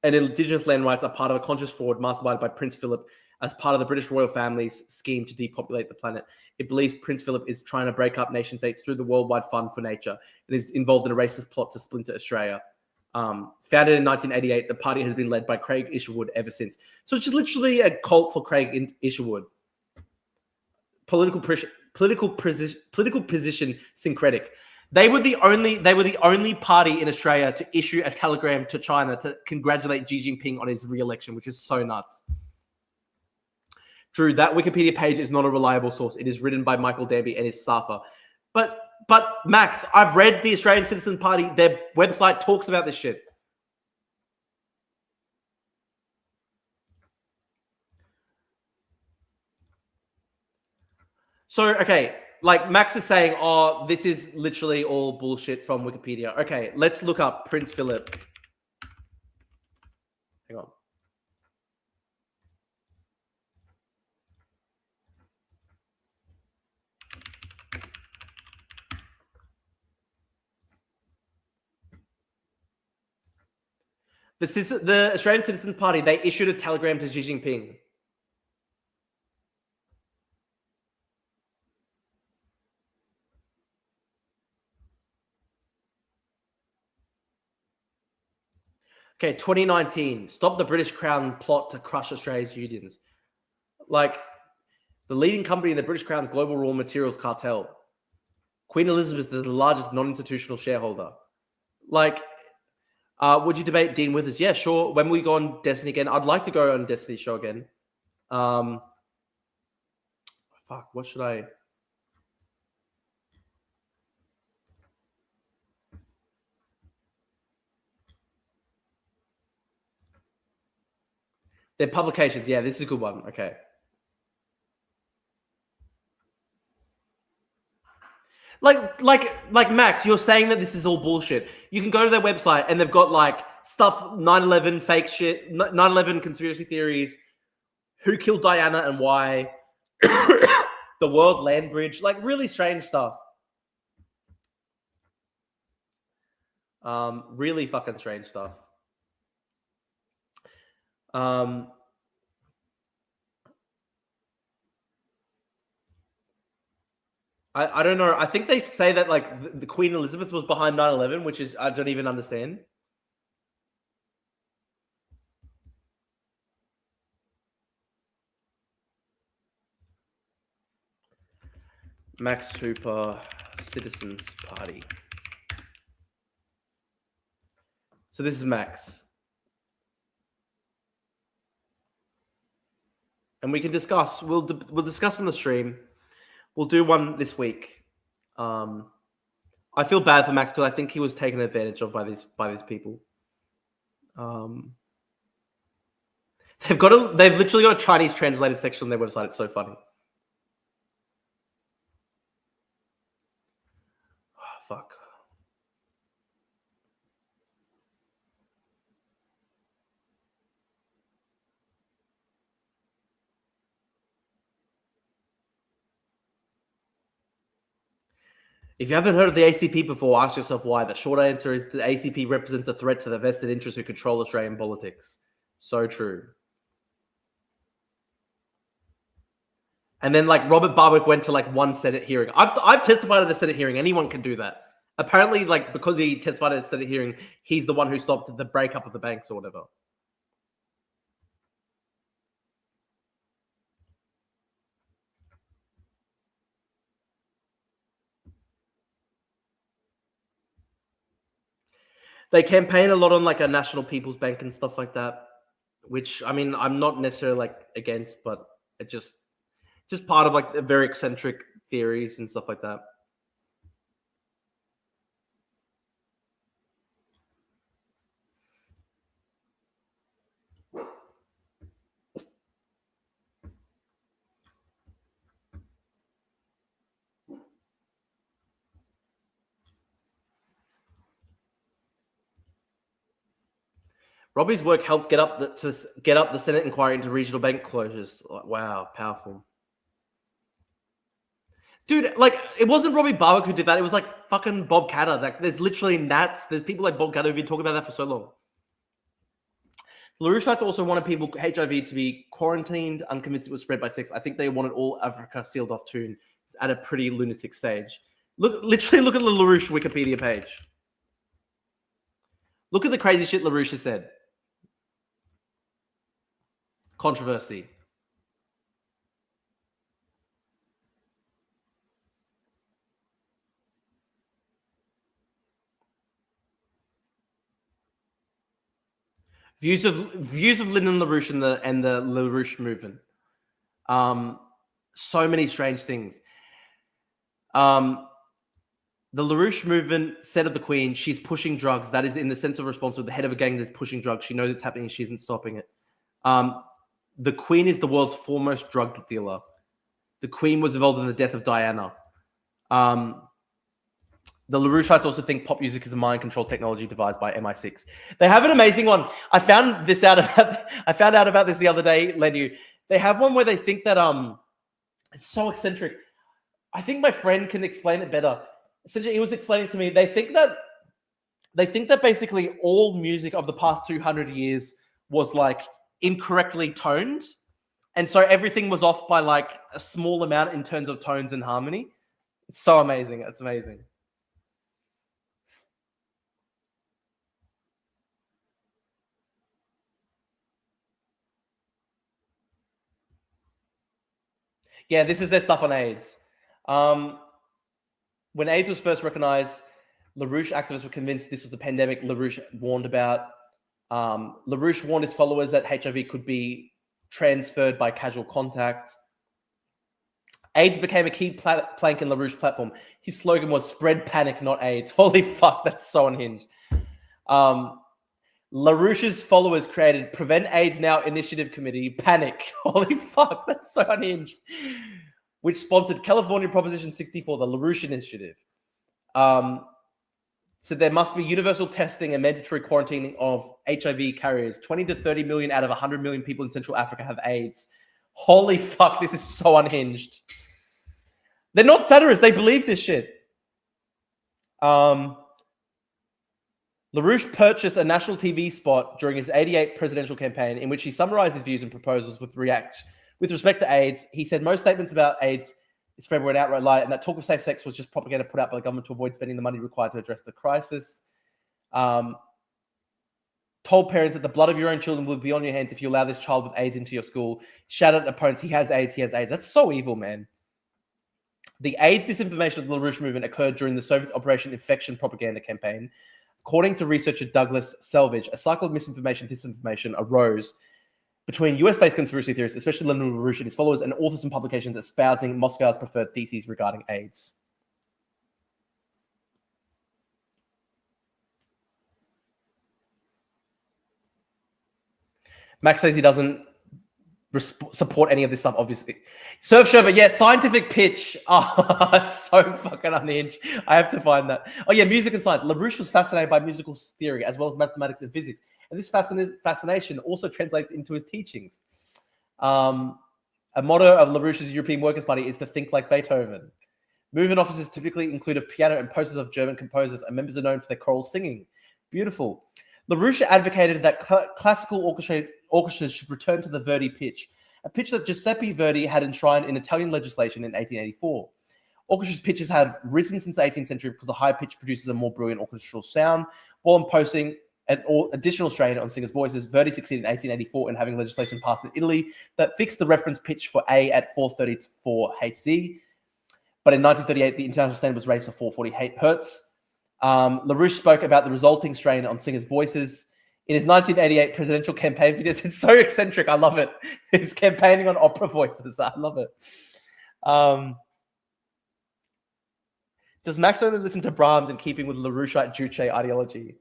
and Indigenous land rights are part of a conscious fraud masterminded by Prince Philip as part of the British royal family's scheme to depopulate the planet. It believes Prince Philip is trying to break up nation states through the Worldwide Fund for Nature and is involved in a racist plot to splinter Australia. Founded in 1988, the party has been led by Craig Isherwood ever since. So it's just literally a cult for Craig Isherwood. Political position syncretic. They were the only party in Australia to issue a telegram to China to congratulate Xi Jinping on his re-election, which is so nuts. Drew, that Wikipedia page is not a reliable source. It is written by Michael Danby and his staffer. But Max, I've read the Australian Citizen Party. Their website talks about this shit. So, okay, like Max is saying, oh, this is literally all bullshit from Wikipedia. Okay, let's look up Prince Philip. Hang on. The Australian Citizens Party, they issued a telegram to Xi Jinping. Okay, 2019. Stop the British Crown plot to crush Australia's unions. Like, the leading company in the British Crown's global raw materials cartel. Queen Elizabeth is the largest non-institutional shareholder. Like, would you debate Dean Withers? Yeah, sure. When we go on Destiny again, I'd like to go on Destiny show again. Fuck, what should I... Their publications. Yeah, this is a good one. Okay. Like Max, you're saying that this is all bullshit. You can go to their website and they've got like stuff, 9/11 fake shit, 9/11 conspiracy theories, who killed Diana and why, the World Land Bridge, like really strange stuff. Really fucking strange stuff. I don't know. I think they say that like the Queen Elizabeth was behind 9/11, which is I don't even understand. Max Hooper, Citizens Party. So this is Max. And we can discuss. We'll discuss on the stream. We'll do one this week. I feel bad for Max because I think he was taken advantage of by these people. They've literally got a Chinese translated section on their website. It's so funny. Oh, fuck. If you haven't heard of the ACP before, ask yourself why. The short answer is the ACP represents a threat to the vested interests who control Australian politics. So true. And then, like, Robert Barwick went to, like, one Senate hearing. I've testified at a Senate hearing. Anyone can do that. Apparently, like, because he testified at a Senate hearing, he's the one who stopped the breakup of the banks or whatever. They campaign a lot on like a National People's Bank and stuff like that, which I mean I'm not necessarily like against, but it just part of like the very eccentric theories and stuff like that. Robbie's work helped get up the Senate inquiry into regional bank closures. Wow, powerful. Dude, like, it wasn't Robbie Barwick who did that. It was like fucking Bob Catter. Like, there's literally Nats. There's people like Bob Catter who've been talking about that for so long. LaRouche also wanted people, HIV, to be quarantined, unconvinced it was spread by sex. I think they wanted all Africa sealed off too, at a pretty lunatic stage. Literally look at the LaRouche Wikipedia page. Look at the crazy shit LaRouche has said. Controversy. Views of Lyndon LaRouche and the LaRouche movement. So many strange things. The LaRouche movement said of the Queen, she's pushing drugs. That is in the sense of responsibility. The head of a gang that's pushing drugs. She knows it's happening. She isn't stopping it. The Queen is the world's foremost drug dealer. The Queen was involved in the death of Diana. The LaRoucheites also think pop music is a mind control technology devised by MI6. They have an amazing one. I found out about this the other day, Lenu. They have one where they think that it's so eccentric. I think my friend can explain it better. Essentially, he was explaining to me they think that basically all music of the past 200 years was like incorrectly toned, and so everything was off by like a small amount in terms of tones and harmony. It's so amazing. It's amazing. Yeah, this is their stuff on AIDS. When AIDS was first recognized, LaRouche activists were convinced this was the pandemic LaRouche warned about. LaRouche warned his followers that HIV could be transferred by casual contact. AIDS became a key plank in LaRouche's platform. His slogan was "Spread panic, not AIDS." Holy fuck, that's so unhinged. LaRouche's followers created Prevent AIDS Now Initiative Committee, Panic. Holy fuck, that's so unhinged. Which sponsored California Proposition 64, the LaRouche Initiative. So there must be universal testing and mandatory quarantining of HIV carriers. 20 to 30 million out of 100 million people in Central Africa have AIDS. Holy fuck, this is so unhinged. They're not satirists, they believe this shit. LaRouche purchased a national TV spot during his 88 presidential campaign in which he summarized his views and proposals with respect to AIDS. He said most statements about AIDS spread were an outright lie, and that talk of safe sex was just propaganda put out by the government to avoid spending the money required to address the crisis. Told parents that the blood of your own children will be on your hands if you allow this child with AIDS into your school. Shouted at opponents, he has AIDS, he has AIDS. That's so evil, man. The AIDS disinformation of the LaRouche movement occurred during the Soviet Operation Infection propaganda campaign. According to researcher Douglas Selvage, a cycle of misinformation and disinformation arose between US-based conspiracy theorists, especially Lyndon LaRouche and his followers, and authors and publications espousing Moscow's preferred theses regarding AIDS. Max says he doesn't support any of this stuff, obviously. Surf show, but yeah, scientific pitch. Oh, it's so fucking unhinged. I have to find that. Oh yeah, music and science. LaRouche was fascinated by musical theory as well as mathematics and physics. And this fascination also translates into his teachings. A motto of LaRouche's European Workers' Party is to think like Beethoven. Movement offices typically include a piano and posters of German composers, and members are known for their choral singing. Beautiful. LaRouche advocated that classical orchestras should return to the Verdi pitch, a pitch that Giuseppe Verdi had enshrined in Italian legislation in 1884. Orchestra's pitches have risen since the 18th century because the high pitch produces a more brilliant orchestral sound, while imposing an additional strain on singers' voices. Verdi succeeded in 1884 in having legislation passed in Italy that fixed the reference pitch for A at 434 Hz, but in 1938 the international standard was raised to 448 Hz. LaRouche spoke about the resulting strain on singers' voices in his 1988 presidential campaign videos. It's so eccentric. I love it. He's campaigning on opera voices. I love it. Does Max only listen to Brahms in keeping with LaRoucheite Juche ideology?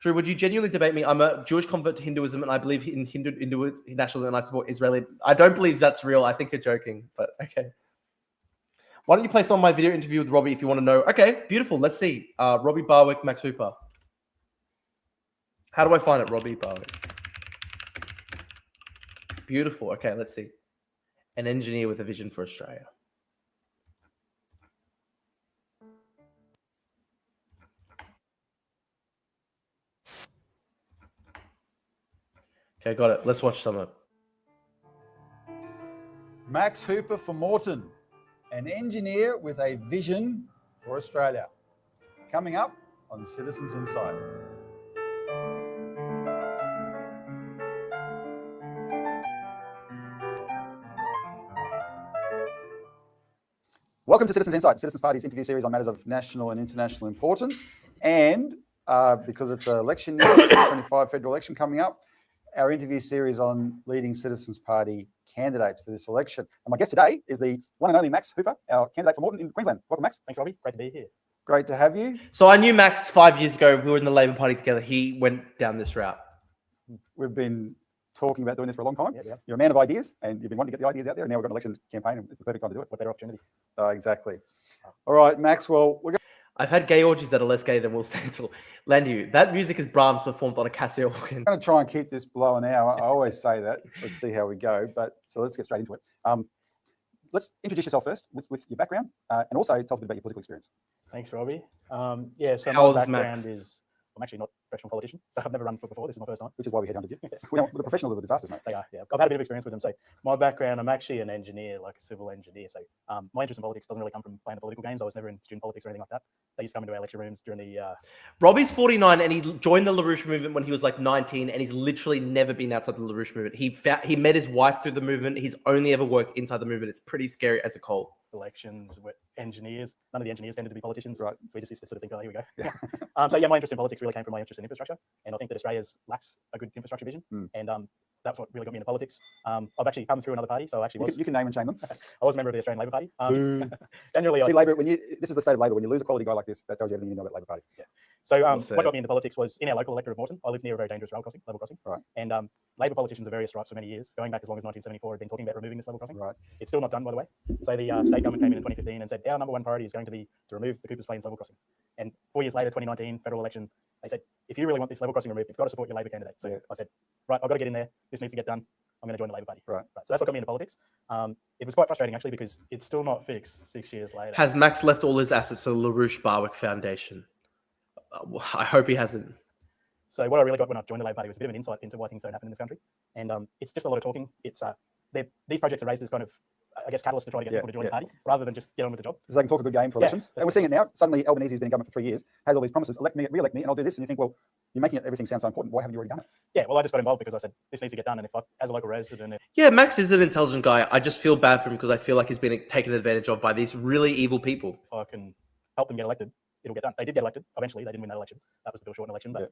Drew, would you genuinely debate me? I'm a Jewish convert to Hinduism, and I believe in Hindu nationalism, and I support Israeli. I don't believe that's real. I think you're joking, but okay. Why don't you play some of my video interview with Robbie if you want to know? Okay, beautiful. Let's see. Robbie Barwick, Max Hooper. How do I find it, Robbie Barwick? Beautiful. Okay, let's see. An engineer with a vision for Australia. Okay, got it. Let's watch some of it. Max Hooper for Morton, an engineer with a vision for Australia. Coming up on Citizens Insight. Welcome to Citizens Insight, the Citizens Party's interview series on matters of national and international importance. And because it's an election year, 2025 federal election coming up, our interview series on leading Citizens Party candidates for this election. And my guest today is the one and only Max Hooper, our candidate for Morton in Queensland. Welcome, Max. Thanks, Robbie. Great to be here. Great to have you. So I knew Max 5 years ago. We were in the Labor Party together. He went down this route. We've been talking about doing this for a long time. Yeah. You're a man of ideas, and you've been wanting to get the ideas out there, and now we've got an election campaign, and it's the perfect time to do it. What better opportunity? Exactly. All right, Max. Well, we're going I've had gay orgies that are less gay than Will Stancil. Landu, that music is Brahms performed on a Casio organ. to try and keep this below an hour. I always say that. Let's see how we go. But so let's get straight into it. Let's introduce yourself first with your background, and also tell us a bit about your political experience. Thanks, Robbie. So How old my is Max? background is, I'm actually not a professional politician, so I've never run for before. This is my first time. Which is why we headhunted you. Yes. The professionals are the disasters, mate. They are, yeah. I've had a bit of experience with them. So my background, I'm actually an engineer, like a civil engineer. So my interest in politics doesn't really come from playing the political games. I was never in student politics or anything like that. They used to come into our lecture rooms during the... Robbie's 49 and he joined the LaRouche movement when he was like 19 and he's literally never been outside the LaRouche movement. He met his wife through the movement. He's only ever worked inside the movement. It's pretty scary as a cold. elections with engineers. None of the engineers tended to be politicians. Right. So we just used to sort of think, oh, here we go. Yeah. My interest in politics really came from my interest in infrastructure. And I think that Australia's lacks a good infrastructure vision. And that's what really got me into politics. I've actually come through another party. So I actually was. You can name and shame them. I was a member of the Australian Labor Party. Generally, See, Labor, this is the state of Labor. When you lose a quality guy like this, that tells you everything you know about Labor Party. Yeah. So what got me into politics was in our local electorate of Morton. I lived near a very dangerous level crossing. Right. And Labor politicians of various stripes for many years, going back as long as 1974, had been talking about removing this level crossing. Right. It's still not done, by the way. So the state government came in 2015 and said, our number one priority is going to be to remove the Coopers Plains level crossing. And 4 years later, 2019, federal election, they said, if you really want this level crossing removed, you've got to support your Labor candidate. So I said, right, I've got to get in there. This needs to get done. I'm going to join the Labor Party. Right. So that's what got me into politics. It was quite frustrating, actually, because it's still not fixed 6 years later. Has Max left all his assets to the LaRouche Barwick Foundation? I hope he hasn't. So what I really got when I joined the Labor Party was a bit of an insight into why things don't happen in this country. And it's just a lot of talking. It's these projects are raised as kind of, I guess, catalyst to try to get people to join the party rather than just get on with the job. Because they can talk a good game for elections. And we're seeing it now. Suddenly Albanese has been in government for 3 years, has all these promises, elect me, re-elect me, and I'll do this. And you think, well, you're making everything sound so important. Why haven't you already done it? Yeah, well, I just got involved because I said, this needs to get done. And if I, as a local resident... Yeah, Max is an intelligent guy. I just feel bad for him because I feel like he's been taken advantage of by these really evil people. If I can help them get elected, it'll get done. They did get elected. Eventually, they didn't win that election. That was the Bill Shorten election. But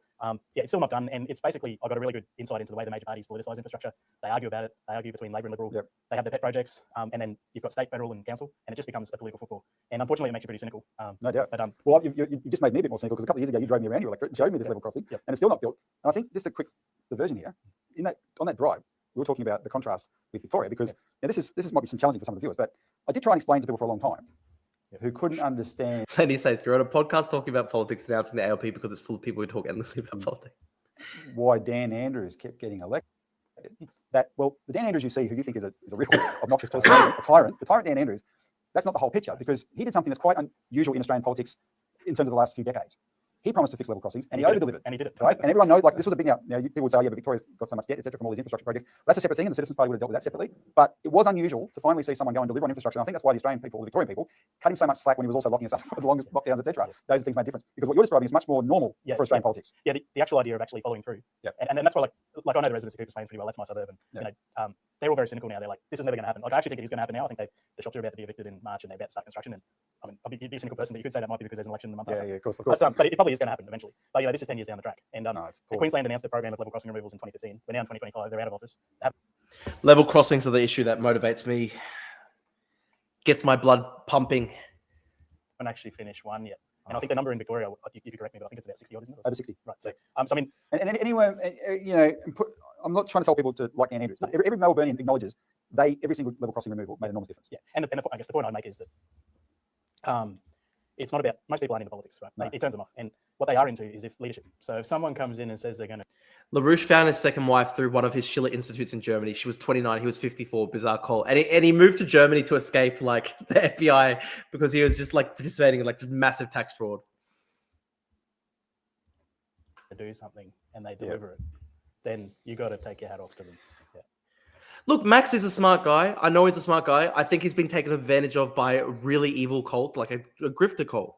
it's still not done. And it's basically, I got a really good insight into the way the major parties politicize infrastructure. They argue about it. They argue between Labor and Liberal. Yep. They have their pet projects. And then you've got state, federal, and council. And it just becomes a political football. And unfortunately, it makes you pretty cynical. No doubt. But well, you just made me a bit more cynical because a couple of years ago, you drove me around your electorate and showed me this level crossing, and it's still not built. And I think just a quick diversion here. On that drive, we were talking about the contrast with Victoria because this might be some challenging for some of the viewers, but I did try and explain to people for a long time who couldn't understand. And he says, you're on a podcast talking about politics announcing the ALP because it's full of people who talk endlessly about politics. Why Dan Andrews kept getting elected. The Dan Andrews you see, who you think is a real obnoxious person, a tyrant, the tyrant Dan Andrews, that's not the whole picture because he did something that's quite unusual in Australian politics in terms of the last few decades. He promised to fix level crossings, and he did it. over-delivered. And he did it. Right? And everyone knows, like, this was a big now. People would say, yeah, but Victoria's got so much debt, etc., from all these infrastructure projects. That's a separate thing, and the Citizens Party would have dealt with that separately. But it was unusual to finally see someone go and deliver on infrastructure. And I think that's why the Australian people, the Victorian people, cut him so much slack when he was also locking us up for the longest lockdowns, etc. Yes. Those things made a difference. Because what you're describing is much more normal for Australian politics. Yeah, the actual idea of actually following through. Yeah. And that's why, like I know the residents of Cooper's Plains pretty well. That's my suburb, and Yeah. they're all very cynical now. They're like, this is never going to happen. Like, I actually think it is going to happen now. I think the shops are about to be evicted in March, and they're about to start construction. And I mean, you'd be a cynical person, but you could say that might be because there's an election in the month after. Yeah, of course, of course. But it probably is going to happen eventually. But this is 10 years down the track. And No, it's poor. Queensland announced a program of level crossing removals in 2015. We're now in 2025. They're out of office. Level crossings are the issue that motivates me, gets my blood pumping. Haven't actually finished one yet. And I think the number in Victoria, you could correct me, but I think it's about 60 odd, isn't it? Over 60. Right. So I mean, And anyway, I'm not trying to tell people to like Ann Andrews, but every Melbourneian acknowledges every single level crossing removal made an enormous difference. yeah. And I guess the point I'd make is that it's not about, most people aren't into politics, right? No. It turns them off. And what they are into is if leadership. So if someone comes in and says they're going to, LaRouche found his second wife through one of his Schiller Institutes in Germany. She was 29. He was 54. Bizarre call. And he moved to Germany to escape like the FBI because he was just like participating in like just massive tax fraud. do something and they deliver it, then you got to take your hat off to them. Yeah. Look, Max is a smart guy. I know he's a smart guy. I think he's been taken advantage of by a really evil cult, like a grifter cult.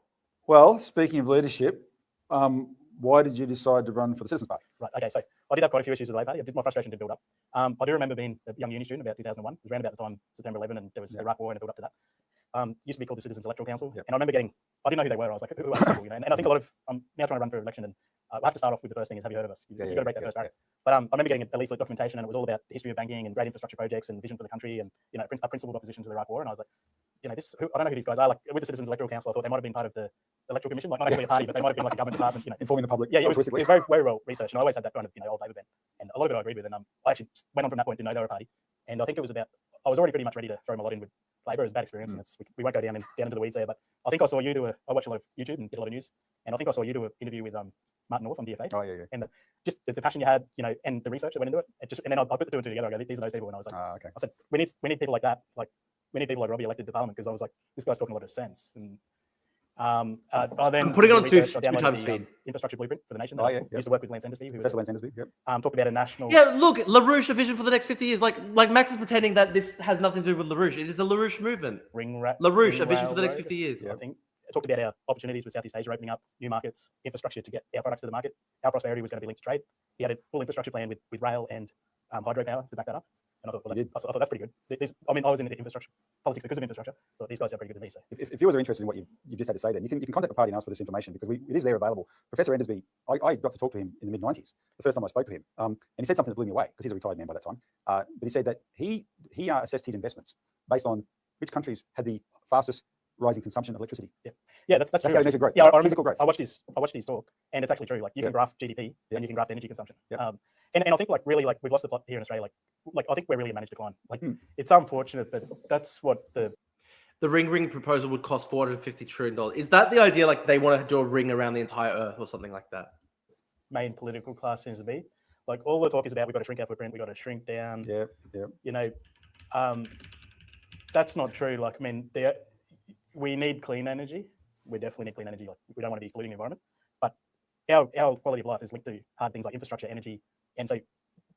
Well, speaking of leadership, why did you decide to run for the Citizens Party? Right. Okay. So I did have quite a few issues with the Labor Party. My frustration did build up. I do remember being a young uni student about 2001. It was around about the time September 11, and there was the Iraq War and it built up to that. Used to be called the Citizens Electoral Council, and I remember I didn't know who they were. I was like, who are these people? And I think a lot of, I'm now trying to run for election, and I have to start off with the first thing is, have you heard of us? You've got to break that first barrier. But I remember getting a leaflet documentation, and it was all about the history of banking and great infrastructure projects and vision for the country, and a principled opposition to the Iraq War. And I was like, I don't know who these guys are. Like with the Citizens Electoral Council, I thought they might have been part of the Electoral Commission, like not actually a party, but they might have been like a government department, Informing the public. Yeah, it was very, very well researched, and I always had that kind of old Labor bent, and a lot of it I agreed with. And I actually went on from that point to know they were a party, and I think it was about, I was already pretty much ready to throw my lot in with Labor. It was a bad experience, and we won't go down into the weeds there. But I think I saw you I watch a lot of YouTube and get a lot of news, and I think I saw you do an interview with Martin North on DFA. Oh yeah. And just the passion you had, and the research that went into it. And then I put the two and two together. I go, these are those people, and I was like, Okay. I said, we need people like that. Like we need people like Robbie elected to Parliament, because I was like, this guy's talking a lot of sense. And then I'm putting it on two downloaded times the, speed. Infrastructure blueprint for the nation. Oh, yeah, Used to work with Lance Endersby, who That's Lance Endersby. Yep. talked about a national. Yeah, look, LaRouche, a vision for the next 50 years. Like Max is pretending that this has nothing to do with LaRouche. It is a LaRouche movement. LaRouche, a vision for the next 50 years. I think I talked about our opportunities with Southeast Asia opening up new markets, infrastructure to get our products to the market. Our prosperity was going to be linked to trade. He had a full infrastructure plan with rail and hydropower to back that up. And I thought, I thought that's pretty good. I was in infrastructure politics because of infrastructure. But these guys are pretty good to me. So If viewers are interested in what you just had to say, then you can contact the party and ask for this information, because it is there available. Professor Endersby, I got to talk to him in the mid-90s, the first time I spoke to him, and he said something that blew me away, because he's a retired man by that time. But he said that he assessed his investments based on which countries had the fastest rising consumption of electricity. yeah, that's That's true. how he measured growth. Yeah, I remember, Physical growth. I watched his talk, and it's actually true. Like you can graph GDP and you can graph energy consumption. And I think really we've lost the plot here in Australia. Like I think we're really a managed decline. Like it's unfortunate, but that's what the ring proposal would cost $450 trillion. Is that the idea? Like they want to do a ring around the entire Earth or something like that? main political class seems to be. Like all the talk is about we've got to shrink our footprint, we've got to shrink down. That's not true. Like I mean, we need clean energy. We definitely need clean energy. Like we don't want to be polluting the environment. But our quality of life is linked to hard things like infrastructure, energy, and so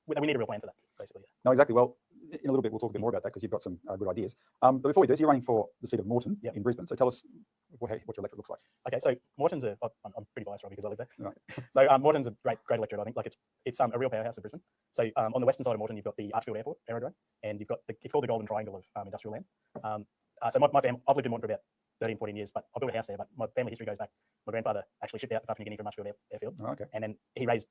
we need a real plan for that, basically. No, exactly. Well, in a little bit, we'll talk a bit more about that, because you've got some good ideas. But before we do, so you're running for the seat of Moreton in Brisbane. So tell us what your electorate looks like. Okay, so Moreton's I'm pretty biased, Robbie, because I live there. Right. So Moreton's a great electorate. I think it's a real powerhouse of Brisbane. So on the western side of Moreton, you've got the Archfield Airport aerodrome, and you've got it's called the Golden Triangle of industrial land. So my family, I've lived in Moreton for about 13, 14 years, but I built a house there. But my family history goes back. My grandfather actually shipped out to Papua New Guinea from Archfield Airfield, and then he raised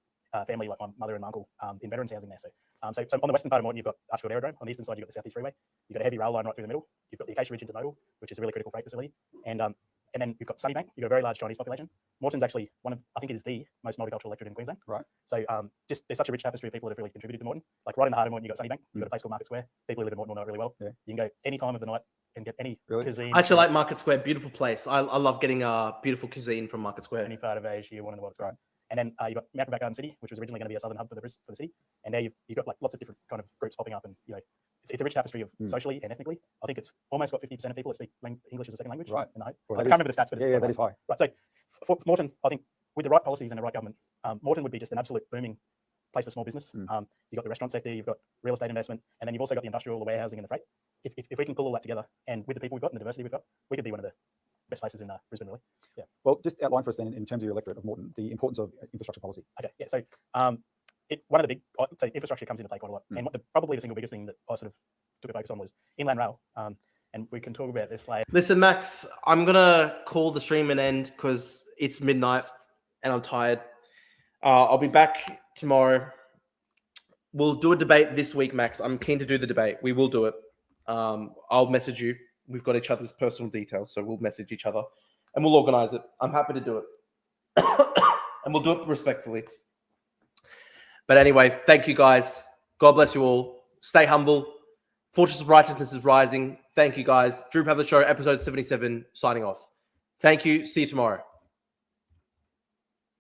family like my mother and my uncle in veterans housing there. So on the western part of Moreton, you've got Archfield Aerodrome. On the eastern side, you've got the Southeast Freeway. You've got a heavy rail line right through the middle. You've got the Acacia Ridge intermodal, which is a really critical freight facility. And then you've got Sunnybank. You've got a very large Chinese population. Moreton's actually I think it is the most multicultural electorate in Queensland. Right. So just there's such a rich tapestry of people that have really contributed to Moreton. Like right in the heart of Moreton, you've got Sunnybank. You've got a place called Market Square. People who live in Moreton will know it really well. Yeah. You can go any time of the night and get any cuisine. I actually like Market Square. Beautiful place. I love getting beautiful cuisine from Market Square. Any part of Asia you want in the world. Right. And then you've got Mount Gravatt Garden City, which was originally going to be a southern hub for the city. And now you've got like lots of different kind of groups popping up, and it's a rich tapestry of socially and ethnically. I think it's almost got 50% of people that speak English as a second language. Right. I can't remember the stats, but that is high. Right. So for Moreton, I think with the right policies and the right government, Moreton would be just an absolute booming place for small business. You've got the restaurant sector, you've got real estate investment, and then you've also got the industrial, the warehousing, and the freight. If we can pull all that together, and with the people we've got and the diversity we've got, we could be one of the best places in Brisbane, really. Yeah. Well, just outline for us then, in terms of your electorate of Moreton, the importance of infrastructure policy. Okay. Yeah. So, one of the big, so infrastructure comes into play quite a lot, and probably the single biggest thing that I sort of took a focus on was inland rail. And we can talk about this later. Listen, Max, I'm gonna call the stream an end because it's midnight and I'm tired. I'll be back tomorrow. We'll do a debate this week, Max. I'm keen to do the debate. We will do it. I'll message you. We've got each other's personal details, so we'll message each other and we'll organize it. I'm happy to do it. And we'll do it respectfully. But anyway, thank you guys. God bless you all. Stay humble. Fortress of Righteousness is rising. Thank you guys. Drew Pavler Show, episode 77, signing off. Thank you. See you tomorrow.